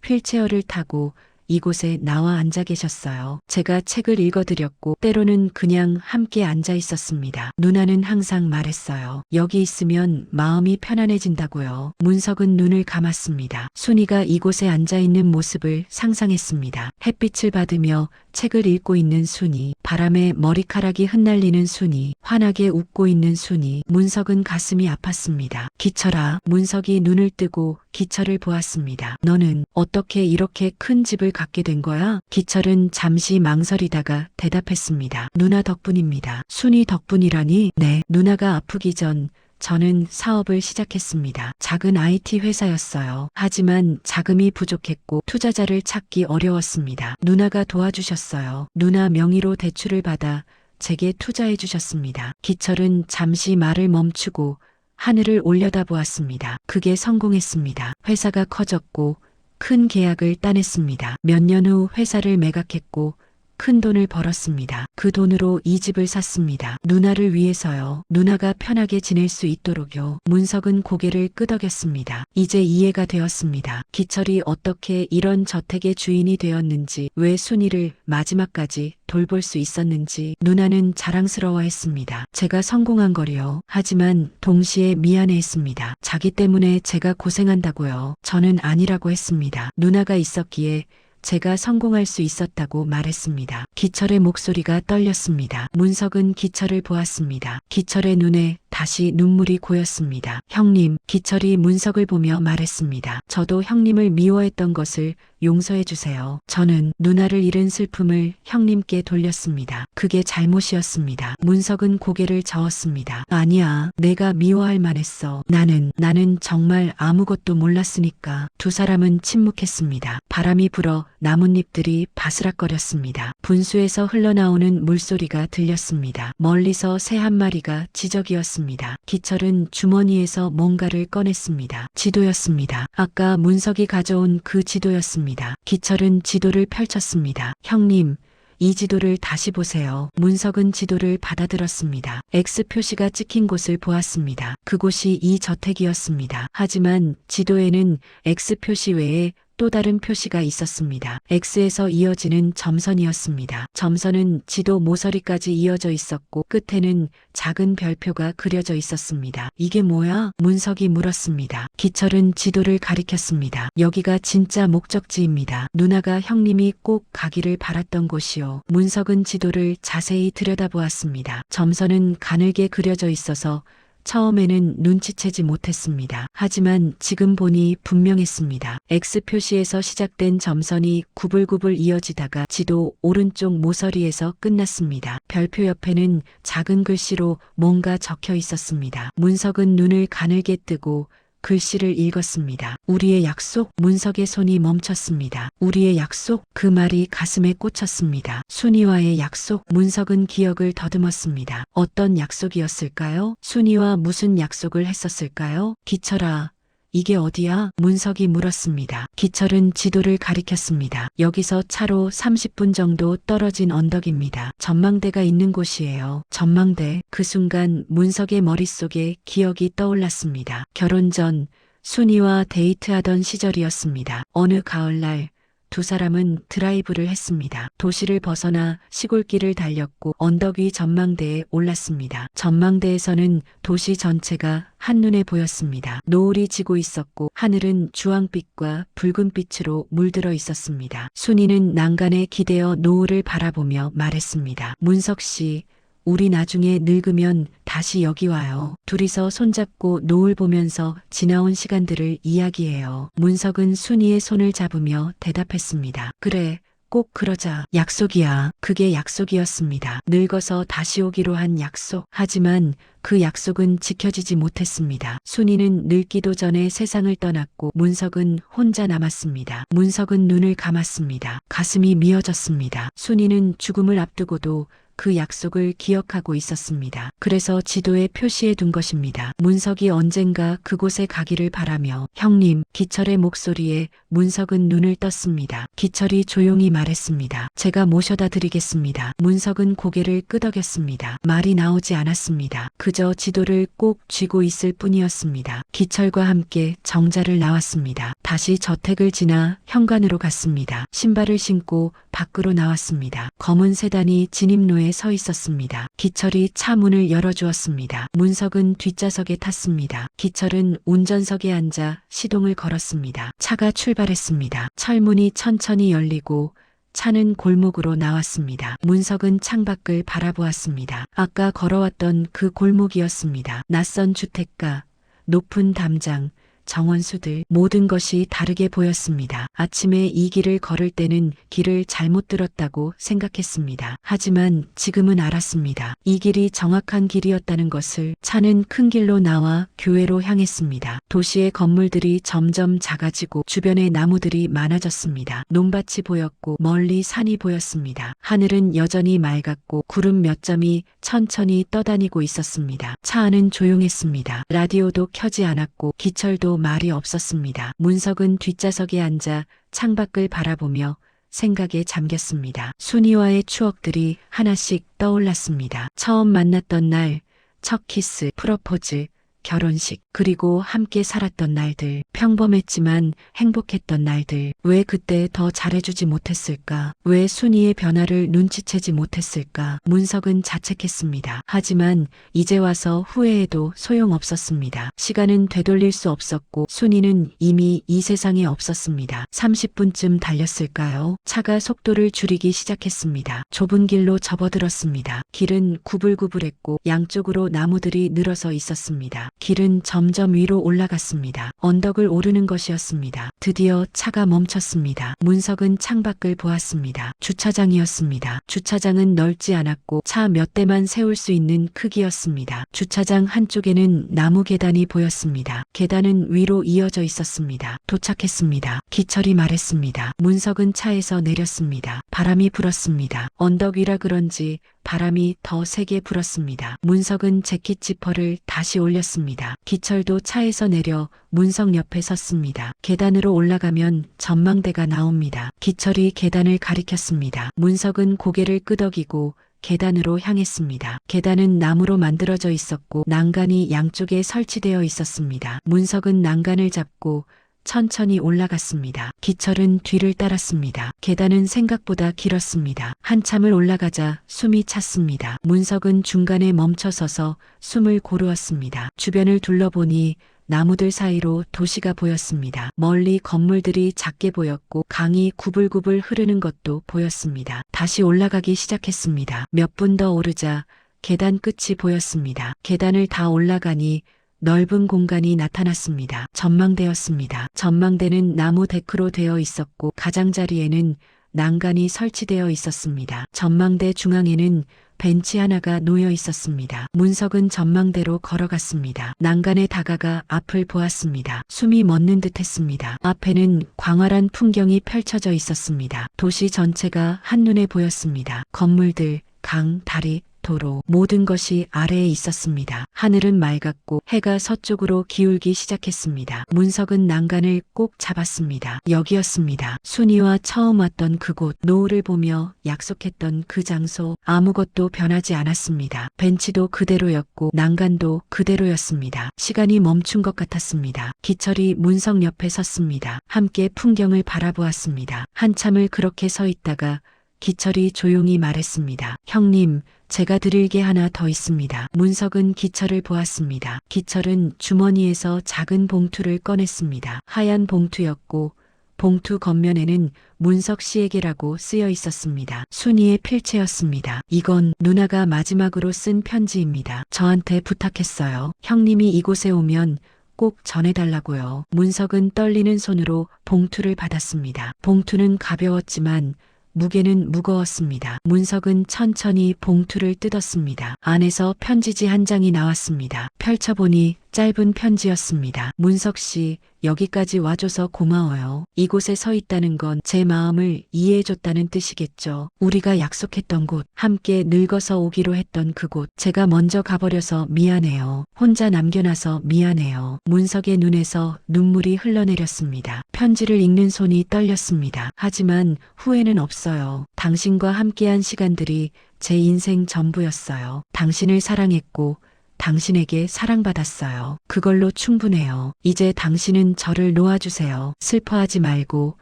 휠체어를 타고 이곳에 나와 앉아 계셨어요. 제가 책을 읽어드렸고 때로는 그냥 함께 앉아 있었습니다. 누나는 항상 말했어요. 여기 있으면 마음이 편안해진다고요. 문석은 눈을 감았습니다. 순이가 이곳에 앉아 있는 모습을 상상했습니다. 햇빛을 받으며 책을 읽고 있는 순이, 바람에 머리카락이 흩날리는 순이, 환하게 웃고 있는 순이. 문석은 가슴이 아팠습니다. 기철아. 문석이 눈을 뜨고 기철을 보았습니다. 너는 어떻게 이렇게 큰 집을 갖게 된 거야? 기철은 잠시 망설이다가 대답했습니다. 누나 덕분입니다. 순이 덕분이라니? 네. 누나가 아프기 전 저는 사업을 시작했습니다. 작은 IT 회사였어요. 하지만 자금이 부족했고 투자자를 찾기 어려웠습니다. 누나가 도와주셨어요. 누나 명의로 대출을 받아 제게 투자해 주셨습니다. 기철은 잠시 말을 멈추고 하늘을 올려다보았습니다. 그게 성공했습니다. 회사가 커졌고 큰 계약을 따냈습니다. 몇 년 후 회사를 매각했고 큰 돈을 벌었습니다. 그 돈으로 이 집을 샀습니다. 누나를 위해서요. 누나가 편하게 지낼 수 있도록요. 문석은 고개를 끄덕였습니다. 이제 이해가 되었습니다. 기철이 어떻게 이런 저택의 주인이 되었는지, 왜 순이를 마지막까지 돌볼 수 있었는지. 누나는 자랑스러워했습니다. 제가 성공한 거리요. 하지만 동시에 미안해했습니다. 자기 때문에 제가 고생한다고요. 저는 아니라고 했습니다. 누나가 있었기에 제가 성공할 수 있었다고 말했습니다. 기철의 목소리가 떨렸습니다. 문석은 기철을 보았습니다. 기철의 눈에 다시 눈물이 고였습니다. 형님. 기철이 문석을 보며 말했습니다. 저도 형님을 미워했던 것을 용서해 주세요. 저는 누나를 잃은 슬픔을 형님께 돌렸습니다. 그게 잘못이었습니다. 문석은 고개를 저었습니다. 아니야. 내가 미워할 만했어. 나는 정말 아무것도 몰랐으니까. 두 사람은 침묵했습니다. 바람이 불어 나뭇잎들이 바스락거렸습니다. 분수에서 흘러나오는 물소리가 들렸습니다. 멀리서 새 한 마리가 지저귀었습니다. 기철은 주머니에서 뭔가를 꺼냈습니다. 지도였습니다. 아까 문석이 가져온 그 지도였습니다. 기철은 지도를 펼쳤습니다. 형님, 이 지도를 다시 보세요. 문석은 지도를 받아들었습니다. X 표시가 찍힌 곳을 보았습니다. 그곳이 이 저택이었습니다. 하지만 지도에는 X 표시 외에 또 다른 표시가 있었습니다. X에서 이어지는 점선이었습니다. 점선은 지도 모서리까지 이어져 있었고 끝에는 작은 별표가 그려져 있었습니다. 이게 뭐야? 문석이 물었습니다. 기철은 지도를 가리켰습니다. 여기가 진짜 목적지입니다. 누나가 형님이 꼭 가기를 바랐던 곳이요. 문석은 지도를 자세히 들여다보았습니다. 점선은 가늘게 그려져 있어서 처음에는 눈치채지 못했습니다. 하지만 지금 보니 분명했습니다. X 표시에서 시작된 점선이 구불구불 이어지다가 지도 오른쪽 모서리에서 끝났습니다. 별표 옆에는 작은 글씨로 뭔가 적혀 있었습니다. 문석은 눈을 가늘게 뜨고 글씨를 읽었습니다. 우리의 약속? 문석의 손이 멈췄습니다. 우리의 약속? 그 말이 가슴에 꽂혔습니다. 순이와의 약속? 문석은 기억을 더듬었습니다. 어떤 약속이었을까요? 순이와 무슨 약속을 했었을까요? 기철아, 이게 어디야? 문석이 물었습니다. 기철은 지도를 가리켰습니다. 여기서 차로 30분 정도 떨어진 언덕입니다. 전망대가 있는 곳이에요. 전망대. 그 순간 문석의 머릿속에 기억이 떠올랐습니다. 결혼 전 순이와 데이트하던 시절이었습니다. 어느 가을날 두 사람은 드라이브를 했습니다. 도시를 벗어나 시골길을 달렸고 언덕 위 전망대에 올랐습니다. 전망대에서는 도시 전체가 한눈에 보였습니다. 노을이 지고 있었고 하늘은 주황빛과 붉은빛으로 물들어 있었습니다. 순이는 난간에 기대어 노을을 바라보며 말했습니다. 문석 씨, 우리 나중에 늙으면 다시 여기 와요. 둘이서 손잡고 노을 보면서 지나온 시간들을 이야기해요. 문석은 순이의 손을 잡으며 대답했습니다. 그래, 꼭 그러자. 약속이야. 그게 약속이었습니다. 늙어서 다시 오기로 한 약속. 하지만 그 약속은 지켜지지 못했습니다. 순이는 늙기도 전에 세상을 떠났고 문석은 혼자 남았습니다. 문석은 눈을 감았습니다. 가슴이 미어졌습니다. 순이는 죽음을 앞두고도 그 약속을 기억하고 있었습니다. 그래서 지도에 표시해 둔 것입니다. 문석이 언젠가 그곳에 가기를 바라며 형님, 기철의 목소리에 문석은 눈을 떴습니다. 기철이 조용히 말했습니다. 제가 모셔다 드리겠습니다. 문석은 고개를 끄덕였습니다. 말이 나오지 않았습니다. 그저 지도를 꼭 쥐고 있을 뿐이었습니다. 기철과 함께 정자를 나왔습니다. 다시 저택을 지나 현관으로 갔습니다. 신발을 신고 밖으로 나왔습니다. 검은 세단이 진입로에 서 있었습니다. 기철이 차 문을 열어주었습니다. 문석은 뒷좌석에 탔습니다. 기철은 운전석에 앉아 시동을 걸었습니다. 차가 출발했습니다. 철문이 천천히 열리고 차는 골목으로 나왔습니다. 문석은 창밖을 바라보았습니다. 아까 걸어왔던 그 골목이었습니다. 낯선 주택가, 높은 담장, 정원수들 모든 것이 다르게 보였습니다. 아침에 이 길을 걸을 때는 길을 잘못 들었다고 생각했습니다. 하지만 지금은 알았습니다. 이 길이 정확한 길이었다는 것을. 차는 큰 길로 나와 교회로 향했습니다. 도시의 건물들이 점점 작아지고 주변에 나무들이 많아졌습니다. 논밭이 보였고 멀리 산이 보였습니다. 하늘은 여전히 맑았고 구름 몇 점이 천천히 떠다니고 있었습니다. 차 안은 조용했습니다. 라디오도 켜지 않았고 기철도 말이 없었습니다. 문석은 뒷좌석에 앉아 창밖을 바라보며 생각에 잠겼습니다. 순이와의 추억들이 하나씩 떠올랐습니다. 처음 만났던 날, 첫 키스, 프러포즈, 결혼식, 그리고 함께 살았던 날들, 평범했지만 행복했던 날들. 왜 그때 더 잘해주지 못했을까? 왜 순이의 변화를 눈치채지 못했을까? 문석은 자책했습니다. 하지만 이제 와서 후회해도 소용없었습니다. 시간은 되돌릴 수 없었고 순이는 이미 이 세상에 없었습니다. 30분쯤 달렸을까요? 차가 속도를 줄이기 시작했습니다. 좁은 길로 접어들었습니다. 길은 구불구불했고 양쪽으로 나무들이 늘어서 있었습니다. 길은 점점 위로 올라갔습니다. 언덕을 오르는 것이었습니다. 드디어 차가 멈췄습니다. 문석은 창밖을 보았습니다. 주차장이었습니다. 주차장은 넓지 않았고 차 몇 대만 세울 수 있는 크기였습니다. 주차장 한쪽에는 나무 계단이 보였습니다. 계단은 위로 이어져 있었습니다. 도착했습니다. 기철이 말했습니다. 문석은 차에서 내렸습니다. 바람이 불었습니다. 언덕 위라 그런지 바람이 더 세게 불었습니다. 문석은 재킷 지퍼를 다시 올렸습니다. 기철도 차에서 내려 문석 옆에 섰습니다. 계단으로 올라가면 전망대가 나옵니다. 기철이 계단을 가리켰습니다. 문석은 고개를 끄덕이고 계단으로 향했습니다. 계단은 나무로 만들어져 있었고 난간이 양쪽에 설치되어 있었습니다. 문석은 난간을 잡고 천천히 올라갔습니다. 기철은 뒤를 따랐습니다. 계단은 생각보다 길었습니다. 한참을 올라가자 숨이 찼습니다. 문석은 중간에 멈춰서서 숨을 고르었습니다. 주변을 둘러보니 나무들 사이로 도시가 보였습니다. 멀리 건물들이 작게 보였고 강이 구불구불 흐르는 것도 보였습니다. 다시 올라가기 시작했습니다. 몇 분 더 오르자 계단 끝이 보였습니다. 계단을 다 올라가니 넓은 공간이 나타났습니다. 전망대였습니다. 전망대는 나무 데크로 되어 있었고 가장자리에는 난간이 설치되어 있었습니다. 전망대 중앙에는 벤치 하나가 놓여 있었습니다. 문석은 전망대로 걸어갔습니다. 난간에 다가가 앞을 보았습니다. 숨이 멎는 듯 했습니다. 앞에는 광활한 풍경이 펼쳐져 있었습니다. 도시 전체가 한눈에 보였습니다. 건물들, 강, 다리, 도로, 모든 것이 아래에 있었습니다. 하늘은 맑았고 해가 서쪽으로 기울기 시작했습니다. 문석은 난간을 꼭 잡았습니다. 여기였습니다. 순이와 처음 왔던 그곳, 노을을 보며 약속했던 그 장소, 아무것도 변하지 않았습니다. 벤치도 그대로였고 난간도 그대로였습니다. 시간이 멈춘 것 같았습니다. 기철이 문석 옆에 섰습니다. 함께 풍경을 바라보았습니다. 한참을 그렇게 서 있다가 기철이 조용히 말했습니다. 형님, 제가 드릴 게 하나 더 있습니다. 문석은 기철을 보았습니다. 기철은 주머니에서 작은 봉투를 꺼냈습니다. 하얀 봉투였고 봉투 겉면에는 문석 씨에게라고 쓰여 있었습니다. 순이의 필체였습니다. 이건 누나가 마지막으로 쓴 편지입니다. 저한테 부탁했어요. 형님이 이곳에 오면 꼭 전해달라고요. 문석은 떨리는 손으로 봉투를 받았습니다. 봉투는 가벼웠지만 무게는 무거웠습니다. 문석은 천천히 봉투를 뜯었습니다. 안에서 편지지 한 장이 나왔습니다. 펼쳐보니 짧은 편지였습니다. 문석 씨, 여기까지 와줘서 고마워요. 이곳에 서 있다는 건 제 마음을 이해해줬다는 뜻이겠죠. 우리가 약속했던 곳, 함께 늙어서 오기로 했던 그곳, 제가 먼저 가버려서 미안해요. 혼자 남겨놔서 미안해요. 문석의 눈에서 눈물이 흘러내렸습니다. 편지를 읽는 손이 떨렸습니다. 하지만 후회는 없어요. 당신과 함께한 시간들이 제 인생 전부였어요. 당신을 사랑했고 당신에게 사랑받았어요. 그걸로 충분해요. 이제 당신은 저를 놓아주세요. 슬퍼하지 말고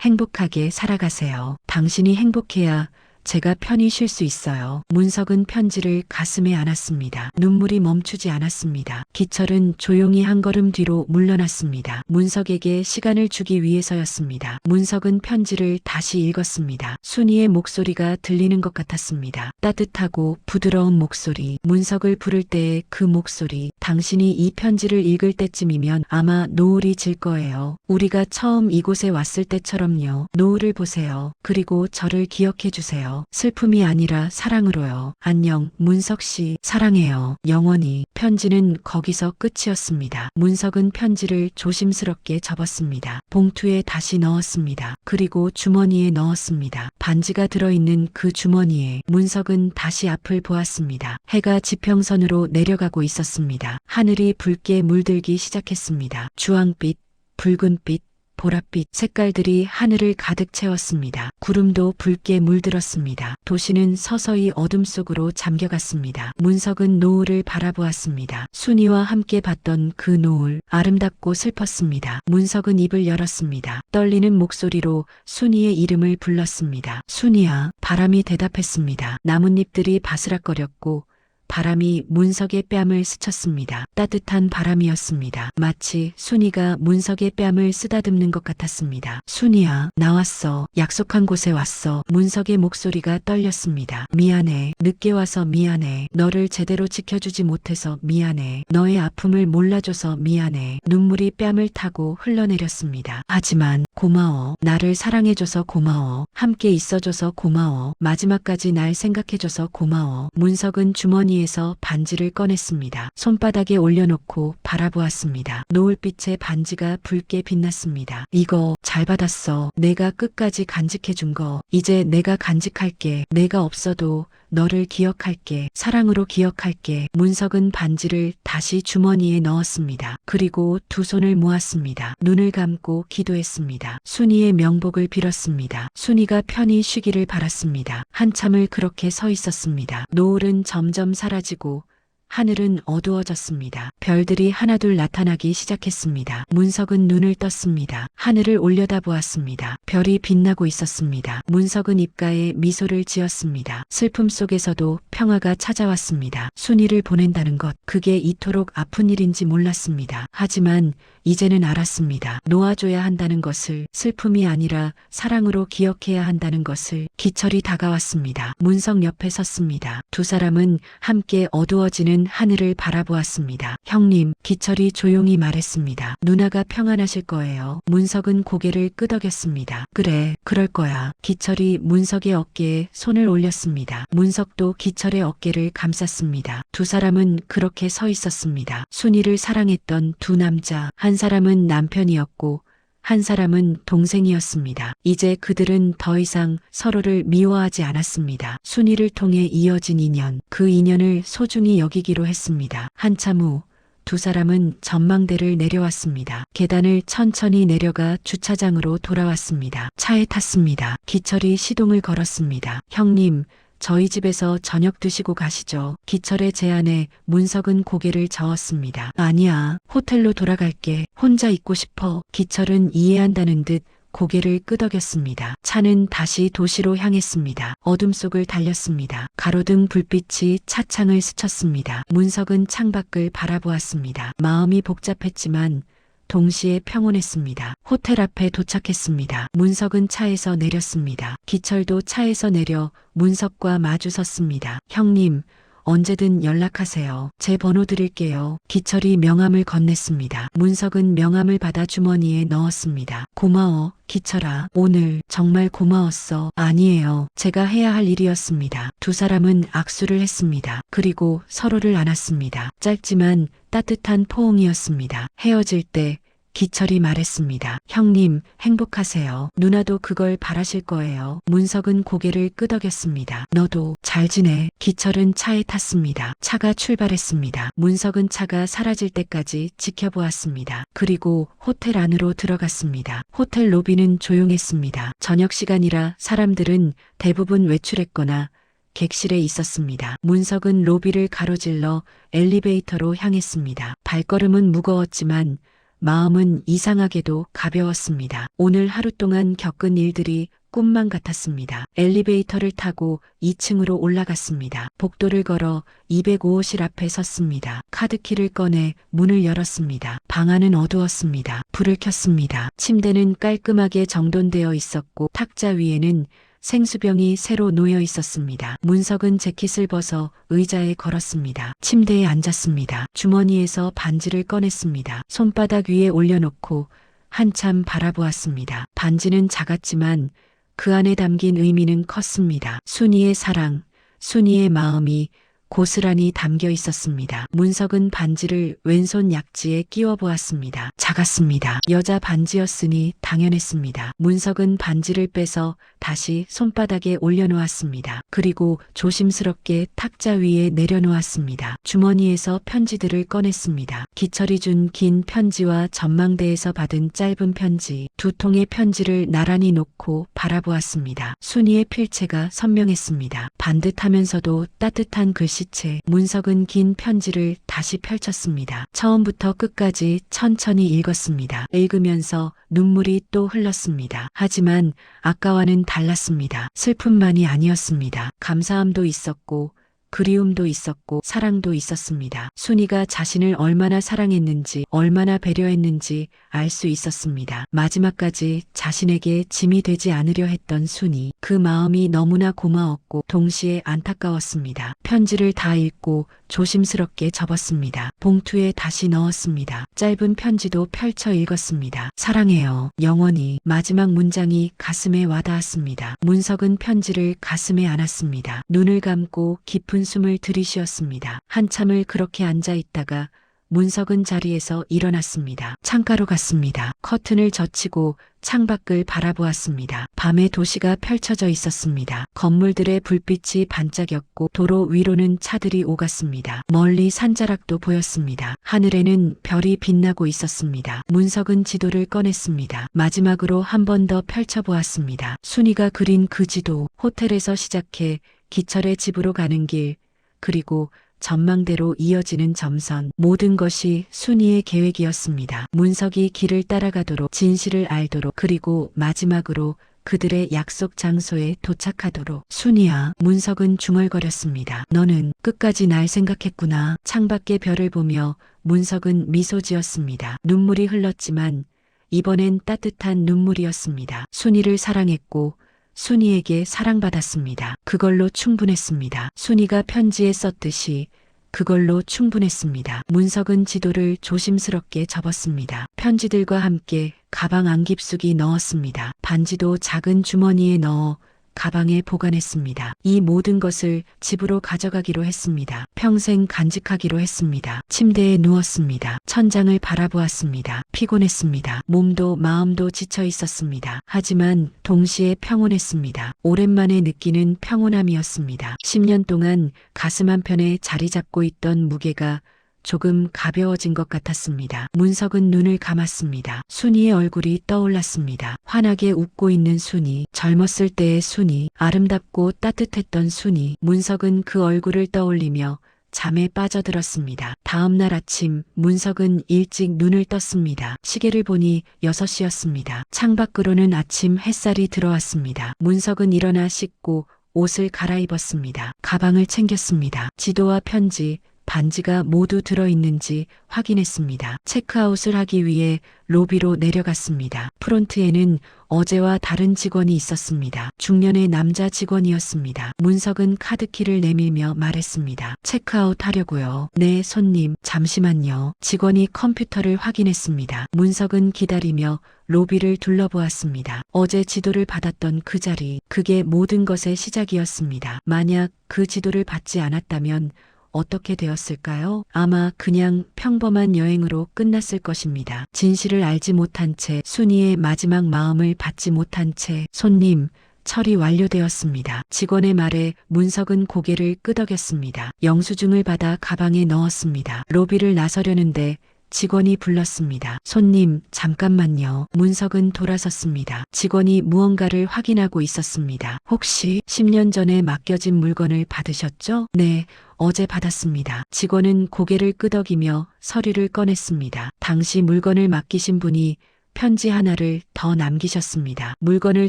행복하게 살아가세요. 당신이 행복해야 제가 편히 쉴 수 있어요. 문석은 편지를 가슴에 안았습니다. 눈물이 멈추지 않았습니다. 기철은 조용히 한 걸음 뒤로 물러났습니다. 문석에게 시간을 주기 위해서였습니다. 문석은 편지를 다시 읽었습니다. 순이의 목소리가 들리는 것 같았습니다. 따뜻하고 부드러운 목소리. 문석을 부를 때의 그 목소리. 당신이 이 편지를 읽을 때쯤이면 아마 노을이 질 거예요. 우리가 처음 이곳에 왔을 때처럼요. 노을을 보세요. 그리고 저를 기억해 주세요. 슬픔이 아니라 사랑으로요. 안녕, 문석 씨. 사랑해요. 영원히. 편지는 거기서 끝이었습니다. 문석은 편지를 조심스럽게 접었습니다. 봉투에 다시 넣었습니다. 그리고 주머니에 넣었습니다. 반지가 들어있는 그 주머니에 문석은 다시 앞을 보았습니다. 해가 지평선으로 내려가고 있었습니다. 하늘이 붉게 물들기 시작했습니다. 주황빛, 붉은빛, 보랏빛 색깔들이 하늘을 가득 채웠습니다. 구름도 붉게 물들었습니다. 도시는 서서히 어둠 속으로 잠겨갔습니다. 문석은 노을을 바라보았습니다. 순이와 함께 봤던 그 노을, 아름답고 슬펐습니다. 문석은 입을 열었습니다. 떨리는 목소리로 순이의 이름을 불렀습니다. 순이야. 바람이 대답했습니다. 나뭇잎들이 바스락거렸고 바람이 문석의 뺨을 스쳤습니다. 따뜻한 바람이었습니다. 마치 순이가 문석의 뺨을 쓰다듬는 것 같았습니다. 순이야, 나왔어. 약속한 곳에 왔어. 문석의 목소리가 떨렸습니다. 미안해. 늦게 와서 미안해. 너를 제대로 지켜주지 못해서 미안해. 너의 아픔을 몰라줘서 미안해. 눈물이 뺨을 타고 흘러내렸습니다. 하지만 고마워. 나를 사랑해줘서 고마워. 함께 있어줘서 고마워. 마지막까지 날 생각해줘서 고마워. 문석은 주머니에서 반지를 꺼냈습니다. 손바닥에 올려놓고 바라보았습니다. 노을빛에 반지가 붉게 빛났습니다. 이거 잘 받았어. 내가 끝까지 간직해준 거. 이제 내가 간직할게. 내가 없어도 너를 기억할게. 사랑으로 기억할게. 문석은 반지를 다시 주머니에 넣었습니다. 그리고 두 손을 모았습니다. 눈을 감고 기도했습니다. 순이의 명복을 빌었습니다. 순이가 편히 쉬기를 바랐습니다. 한참을 그렇게 서 있었습니다. 노을은 점점 사라지고 하늘은 어두워졌습니다. 별들이 하나둘 나타나기 시작했습니다. 문석은 눈을 떴습니다. 하늘을 올려다보았습니다. 별이 빛나고 있었습니다. 문석은 입가에 미소를 지었습니다. 슬픔 속에서도 평화가 찾아왔습니다. 순이를 보낸다는 것, 그게 이토록 아픈 일인지 몰랐습니다. 하지만 이제는 알았습니다. 놓아줘야 한다는 것을, 슬픔이 아니라 사랑으로 기억해야 한다는 것을. 기철이 다가왔습니다. 문석 옆에 섰습니다. 두 사람은 함께 어두워지는 하늘을 바라보았습니다. 형님, 기철이 조용히 말했습니다. 누나가 평안하실 거예요. 문석은 고개를 끄덕였습니다. 그래, 그럴 거야. 기철이 문석의 어깨에 손을 올렸습니다. 문석도 기철의 어깨를 감쌌습니다. 두 사람은 그렇게 서 있었습니다. 순이를 사랑했던 두 남자, 한 사람은 남편이었고 한 사람은 동생이었습니다. 이제 그들은 더 이상 서로를 미워하지 않았습니다. 순이를 통해 이어진 인연, 그 인연을 소중히 여기기로 했습니다. 한참 후 두 사람은 전망대를 내려왔습니다. 계단을 천천히 내려가 주차장으로 돌아왔습니다. 차에 탔습니다. 기철이 시동을 걸었습니다. 형님, 저희 집에서 저녁 드시고 가시죠. 기철의 제안에 문석은 고개를 저었습니다. 아니야, 호텔로 돌아갈게. 혼자 있고 싶어. 기철은 이해한다는 듯 고개를 끄덕였습니다. 차는 다시 도시로 향했습니다. 어둠 속을 달렸습니다. 가로등 불빛이 차창을 스쳤습니다. 문석은 창밖을 바라보았습니다. 마음이 복잡했지만 동시에 평온했습니다. 호텔 앞에 도착했습니다. 문석은 차에서 내렸습니다. 기철도 차에서 내려 문석과 마주 섰습니다. 형님, 언제든 연락하세요. 제 번호 드릴게요. 기철이 명함을 건넸습니다. 문석은 명함을 받아 주머니에 넣었습니다. 고마워, 기철아. 오늘 정말 고마웠어. 아니에요. 제가 해야 할 일이었습니다. 두 사람은 악수를 했습니다. 그리고 서로를 안았습니다. 짧지만 따뜻한 포옹이었습니다. 헤어질 때 기철이 말했습니다. 형님, 행복하세요. 누나도 그걸 바라실 거예요. 문석은 고개를 끄덕였습니다. 너도 잘 지내. 기철은 차에 탔습니다. 차가 출발했습니다. 문석은 차가 사라질 때까지 지켜보았습니다. 그리고 호텔 안으로 들어갔습니다. 호텔 로비는 조용했습니다. 저녁 시간이라 사람들은 대부분 외출했거나 객실에 있었습니다. 문석은 로비를 가로질러 엘리베이터로 향했습니다. 발걸음은 무거웠지만 마음은 이상하게도 가벼웠습니다. 오늘 하루 동안 겪은 일들이 꿈만 같았습니다. 엘리베이터를 타고 2층으로 올라갔습니다. 복도를 걸어 205호실 앞에 섰습니다. 카드키를 꺼내 문을 열었습니다. 방 안은 어두웠습니다. 불을 켰습니다. 침대는 깔끔하게 정돈되어 있었고 탁자 위에는 생수병이 새로 놓여 있었습니다. 문석은 재킷을 벗어 의자에 걸었습니다. 침대에 앉았습니다. 주머니에서 반지를 꺼냈습니다. 손바닥 위에 올려놓고 한참 바라보았습니다. 반지는 작았지만 그 안에 담긴 의미는 컸습니다. 순이의 사랑, 순이의 마음이 고스란히 담겨 있었습니다. 문석은 반지를 왼손 약지에 끼워 보았습니다. 작았습니다. 여자 반지였으니 당연했습니다. 문석은 반지를 빼서 다시 손바닥에 올려놓았습니다. 그리고 조심스럽게 탁자 위에 내려놓았습니다. 주머니에서 편지들을 꺼냈습니다. 기철이 준 긴 편지와 전망대에서 받은 짧은 편지, 두 통의 편지를 나란히 놓고 바라보았습니다. 순이의 필체가 선명했습니다. 반듯하면서도 따뜻한 글씨체. 문석은 긴 편지를 다시 펼쳤습니다. 처음부터 끝까지 천천히 읽었습니다. 읽으면서 눈물이 또 흘렀습니다. 하지만 아까와는 달랐습니다. 슬픔만이 아니었습니다. 감사함도 있었고 그리움도 있었고 사랑도 있었습니다. 순이가 자신을 얼마나 사랑했는지 얼마나 배려했는지 알 수 있었습니다. 마지막까지 자신에게 짐이 되지 않으려 했던 순이. 그 마음이 너무나 고마웠고 동시에 안타까웠습니다. 편지를 다 읽고 조심스럽게 접었습니다. 봉투에 다시 넣었습니다. 짧은 편지도 펼쳐 읽었습니다. 사랑해요. 영원히. 마지막 문장이 가슴에 와닿았습니다. 문석은 편지를 가슴에 안았습니다. 눈을 감고 깊은 숨을 들이쉬었습니다. 한참을 그렇게 앉아 있다가 문석은 자리에서 일어났습니다. 창가로 갔습니다. 커튼을 젖히고 창밖을 바라보았습니다. 밤의 도시가 펼쳐져 있었습니다. 건물들의 불빛이 반짝였고 도로 위로는 차들이 오갔습니다. 멀리 산자락도 보였습니다. 하늘에는 별이 빛나고 있었습니다. 문석은 지도를 꺼냈습니다. 마지막으로 한 번 더 펼쳐보았습니다. 순이가 그린 그 지도, 호텔에서 시작해 기철의 집으로 가는 길, 그리고 전망대로 이어지는 점선, 모든 것이 순이의 계획이었습니다. 문석이 길을 따라가도록, 진실을 알도록, 그리고 마지막으로 그들의 약속 장소에 도착하도록. 순이야. 문석은 중얼거렸습니다. 너는 끝까지 날 생각했구나. 창밖의 별을 보며 문석은 미소 지었습니다. 눈물이 흘렀지만 이번엔 따뜻한 눈물이었습니다. 순이를 사랑했고 순이에게 사랑받았습니다. 그걸로 충분했습니다. 순이가 편지에 썼듯이 그걸로 충분했습니다. 문석은 지도를 조심스럽게 접었습니다. 편지들과 함께 가방 안 깊숙이 넣었습니다. 반지도 작은 주머니에 넣어 가방에 보관했습니다. 이 모든 것을 집으로 가져가기로 했습니다. 평생 간직하기로 했습니다. 침대에 누웠습니다. 천장을 바라보았습니다. 피곤했습니다. 몸도 마음도 지쳐 있었습니다. 하지만 동시에 평온했습니다. 오랜만에 느끼는 평온함이었습니다. 10년 동안 가슴 한편에 자리 잡고 있던 무게가 조금 가벼워진 것 같았습니다. 문석은 눈을 감았습니다. 순이의 얼굴이 떠올랐습니다. 환하게 웃고 있는 순이, 젊었을 때의 순이, 아름답고 따뜻했던 순이. 문석은 그 얼굴을 떠올리며 잠에 빠져들었습니다. 다음 날 아침 문석은 일찍 눈을 떴습니다. 시계를 보니 6시였습니다. 창밖으로는 아침 햇살이 들어왔습니다. 문석은 일어나 씻고 옷을 갈아입었습니다. 가방을 챙겼습니다. 지도와 편지, 반지가 모두 들어있는지 확인했습니다. 체크아웃을 하기 위해 로비로 내려갔습니다. 프론트에는 어제와 다른 직원이 있었습니다. 중년의 남자 직원이었습니다. 문석은 카드키를 내밀며 말했습니다. 체크아웃 하려고요. 네, 손님, 잠시만요. 직원이 컴퓨터를 확인했습니다. 문석은 기다리며 로비를 둘러보았습니다. 어제 지도를 받았던 그 자리, 그게 모든 것의 시작이었습니다. 만약 그 지도를 받지 않았다면 어떻게 되었을까요? 아마 그냥 평범한 여행으로 끝났을 것입니다. 진실을 알지 못한 채, 순이의 마지막 마음을 받지 못한 채, 손님, 처리 완료되었습니다. 직원의 말에 문석은 고개를 끄덕였습니다. 영수증을 받아 가방에 넣었습니다. 로비를 나서려는데 직원이 불렀습니다. 손님, 잠깐만요. 문석은 돌아섰습니다. 직원이 무언가를 확인하고 있었습니다. 혹시 10년 전에 맡겨진 물건을 받으셨죠? 네, 어제 받았습니다. 직원은 고개를 끄덕이며 서류를 꺼냈습니다. 당시 물건을 맡기신 분이 편지 하나를 더 남기셨습니다. 물건을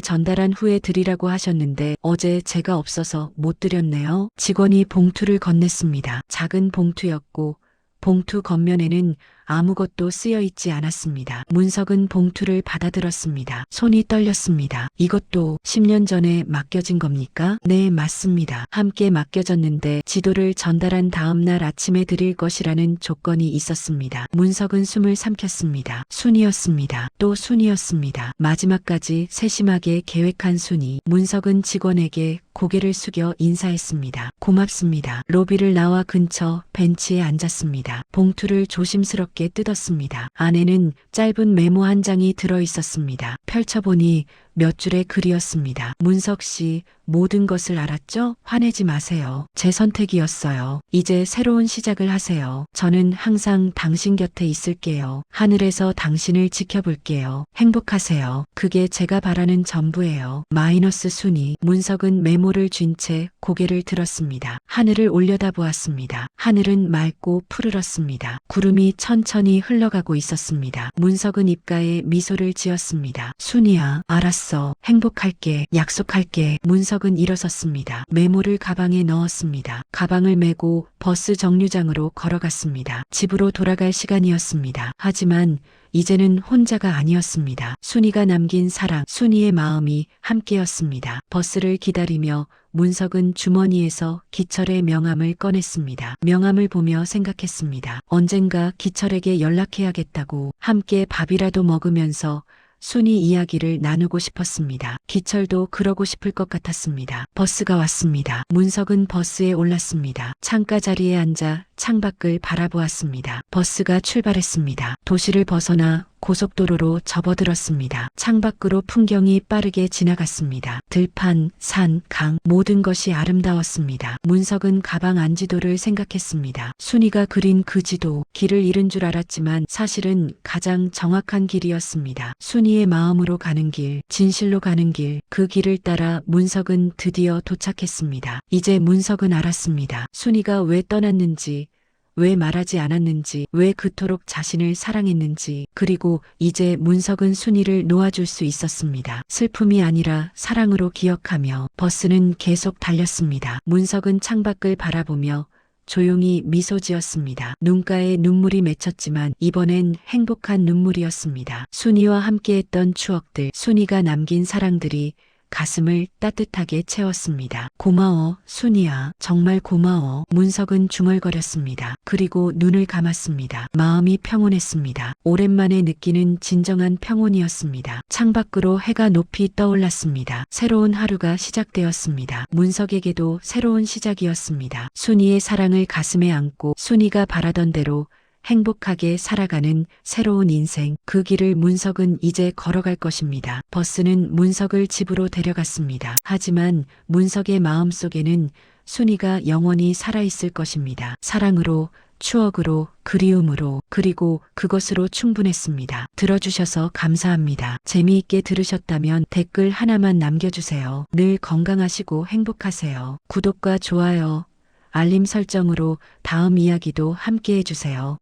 전달한 후에 드리라고 하셨는데 어제 제가 없어서 못 드렸네요. 직원이 봉투를 건넸습니다. 작은 봉투였고 봉투 겉면에는 아무것도 쓰여 있지 않았습니다. 문석은 봉투를 받아들었습니다. 손이 떨렸습니다. 이것도 10년 전에 맡겨진 겁니까? 네, 맞습니다. 함께 맡겨졌는데 지도를 전달한 다음 날 아침에 드릴 것이라는 조건이 있었습니다. 문석은 숨을 삼켰습니다. 순이었습니다. 또 순이었습니다. 마지막까지 세심하게 계획한 순이. 문석은 직원에게 고개를 숙여 인사했습니다. 고맙습니다. 로비를 나와 근처 벤치에 앉았습니다. 봉투를 조심스럽게 뜯었습니다. 안에는 짧은 메모 한 장이 들어 있었습니다. 펼쳐보니 몇 줄의 글이었습니다. 문석 씨, 모든 것을 알았죠? 화내지 마세요. 제 선택이었어요. 이제 새로운 시작을 하세요. 저는 항상 당신 곁에 있을게요. 하늘에서 당신을 지켜볼게요. 행복하세요. 그게 제가 바라는 전부예요. 마이너스 순위. 문석은 메모를 쥔 채 고개를 들었습니다. 하늘을 올려다보았습니다. 하늘은 맑고 푸르렀습니다. 구름이 천천히 흘러가고 있었습니다. 문석은 입가에 미소를 지었습니다. 순이야, 알았어. 행복할게. 약속할게. 문석은 일어섰습니다. 메모를 가방에 넣었습니다. 가방을 메고 버스 정류장으로 걸어갔습니다. 집으로 돌아갈 시간이었습니다. 하지만 이제는 혼자가 아니었습니다. 순이가 남긴 사랑, 순이의 마음이 함께였습니다. 버스를 기다리며 문석은 주머니에서 기철의 명함을 꺼냈습니다. 명함을 보며 생각했습니다. 언젠가 기철에게 연락해야겠다고, 함께 밥이라도 먹으면서 순이 이야기를 나누고 싶었습니다. 기철도 그러고 싶을 것 같았습니다. 버스가 왔습니다. 문석은 버스에 올랐습니다. 창가 자리에 앉아 창밖을 바라보았습니다. 버스가 출발했습니다. 도시를 벗어나 고속도로로 접어들었습니다. 창밖으로 풍경이 빠르게 지나갔습니다. 들판, 산, 강, 모든 것이 아름다웠습니다. 문석은 가방 안지도를 생각했습니다. 순이가 그린 그 지도, 길을 잃은 줄 알았지만 사실은 가장 정확한 길이었습니다. 순이의 마음으로 가는 길, 진실로 가는 길, 그 길을 따라 문석은 드디어 도착했습니다. 이제 문석은 알았습니다. 순이가 왜 떠났는지, 왜 말하지 않았는지, 왜 그토록 자신을 사랑했는지, 그리고 이제 문석은 순이를 놓아줄 수 있었습니다. 슬픔이 아니라 사랑으로 기억하며 버스는 계속 달렸습니다. 문석은 창밖을 바라보며 조용히 미소 지었습니다. 눈가에 눈물이 맺혔지만 이번엔 행복한 눈물이었습니다. 순이와 함께했던 추억들, 순이가 남긴 사랑들이 가슴을 따뜻하게 채웠습니다. 고마워, 순이야. 정말 고마워. 문석은 중얼거렸습니다. 그리고 눈을 감았습니다. 마음이 평온했습니다. 오랜만에 느끼는 진정한 평온이었습니다. 창밖으로 해가 높이 떠올랐습니다. 새로운 하루가 시작되었습니다. 문석에게도 새로운 시작이었습니다. 순이의 사랑을 가슴에 안고 순이가 바라던 대로 행복하게 살아가는 새로운 인생, 그 길을 문석은 이제 걸어갈 것입니다. 버스는 문석을 집으로 데려갔습니다. 하지만 문석의 마음속에는 순이가 영원히 살아있을 것입니다. 사랑으로, 추억으로, 그리움으로, 그리고 그것으로 충분했습니다. 들어주셔서 감사합니다. 재미있게 들으셨다면 댓글 하나만 남겨주세요. 늘 건강하시고 행복하세요. 구독과 좋아요, 알림 설정으로 다음 이야기도 함께 해주세요.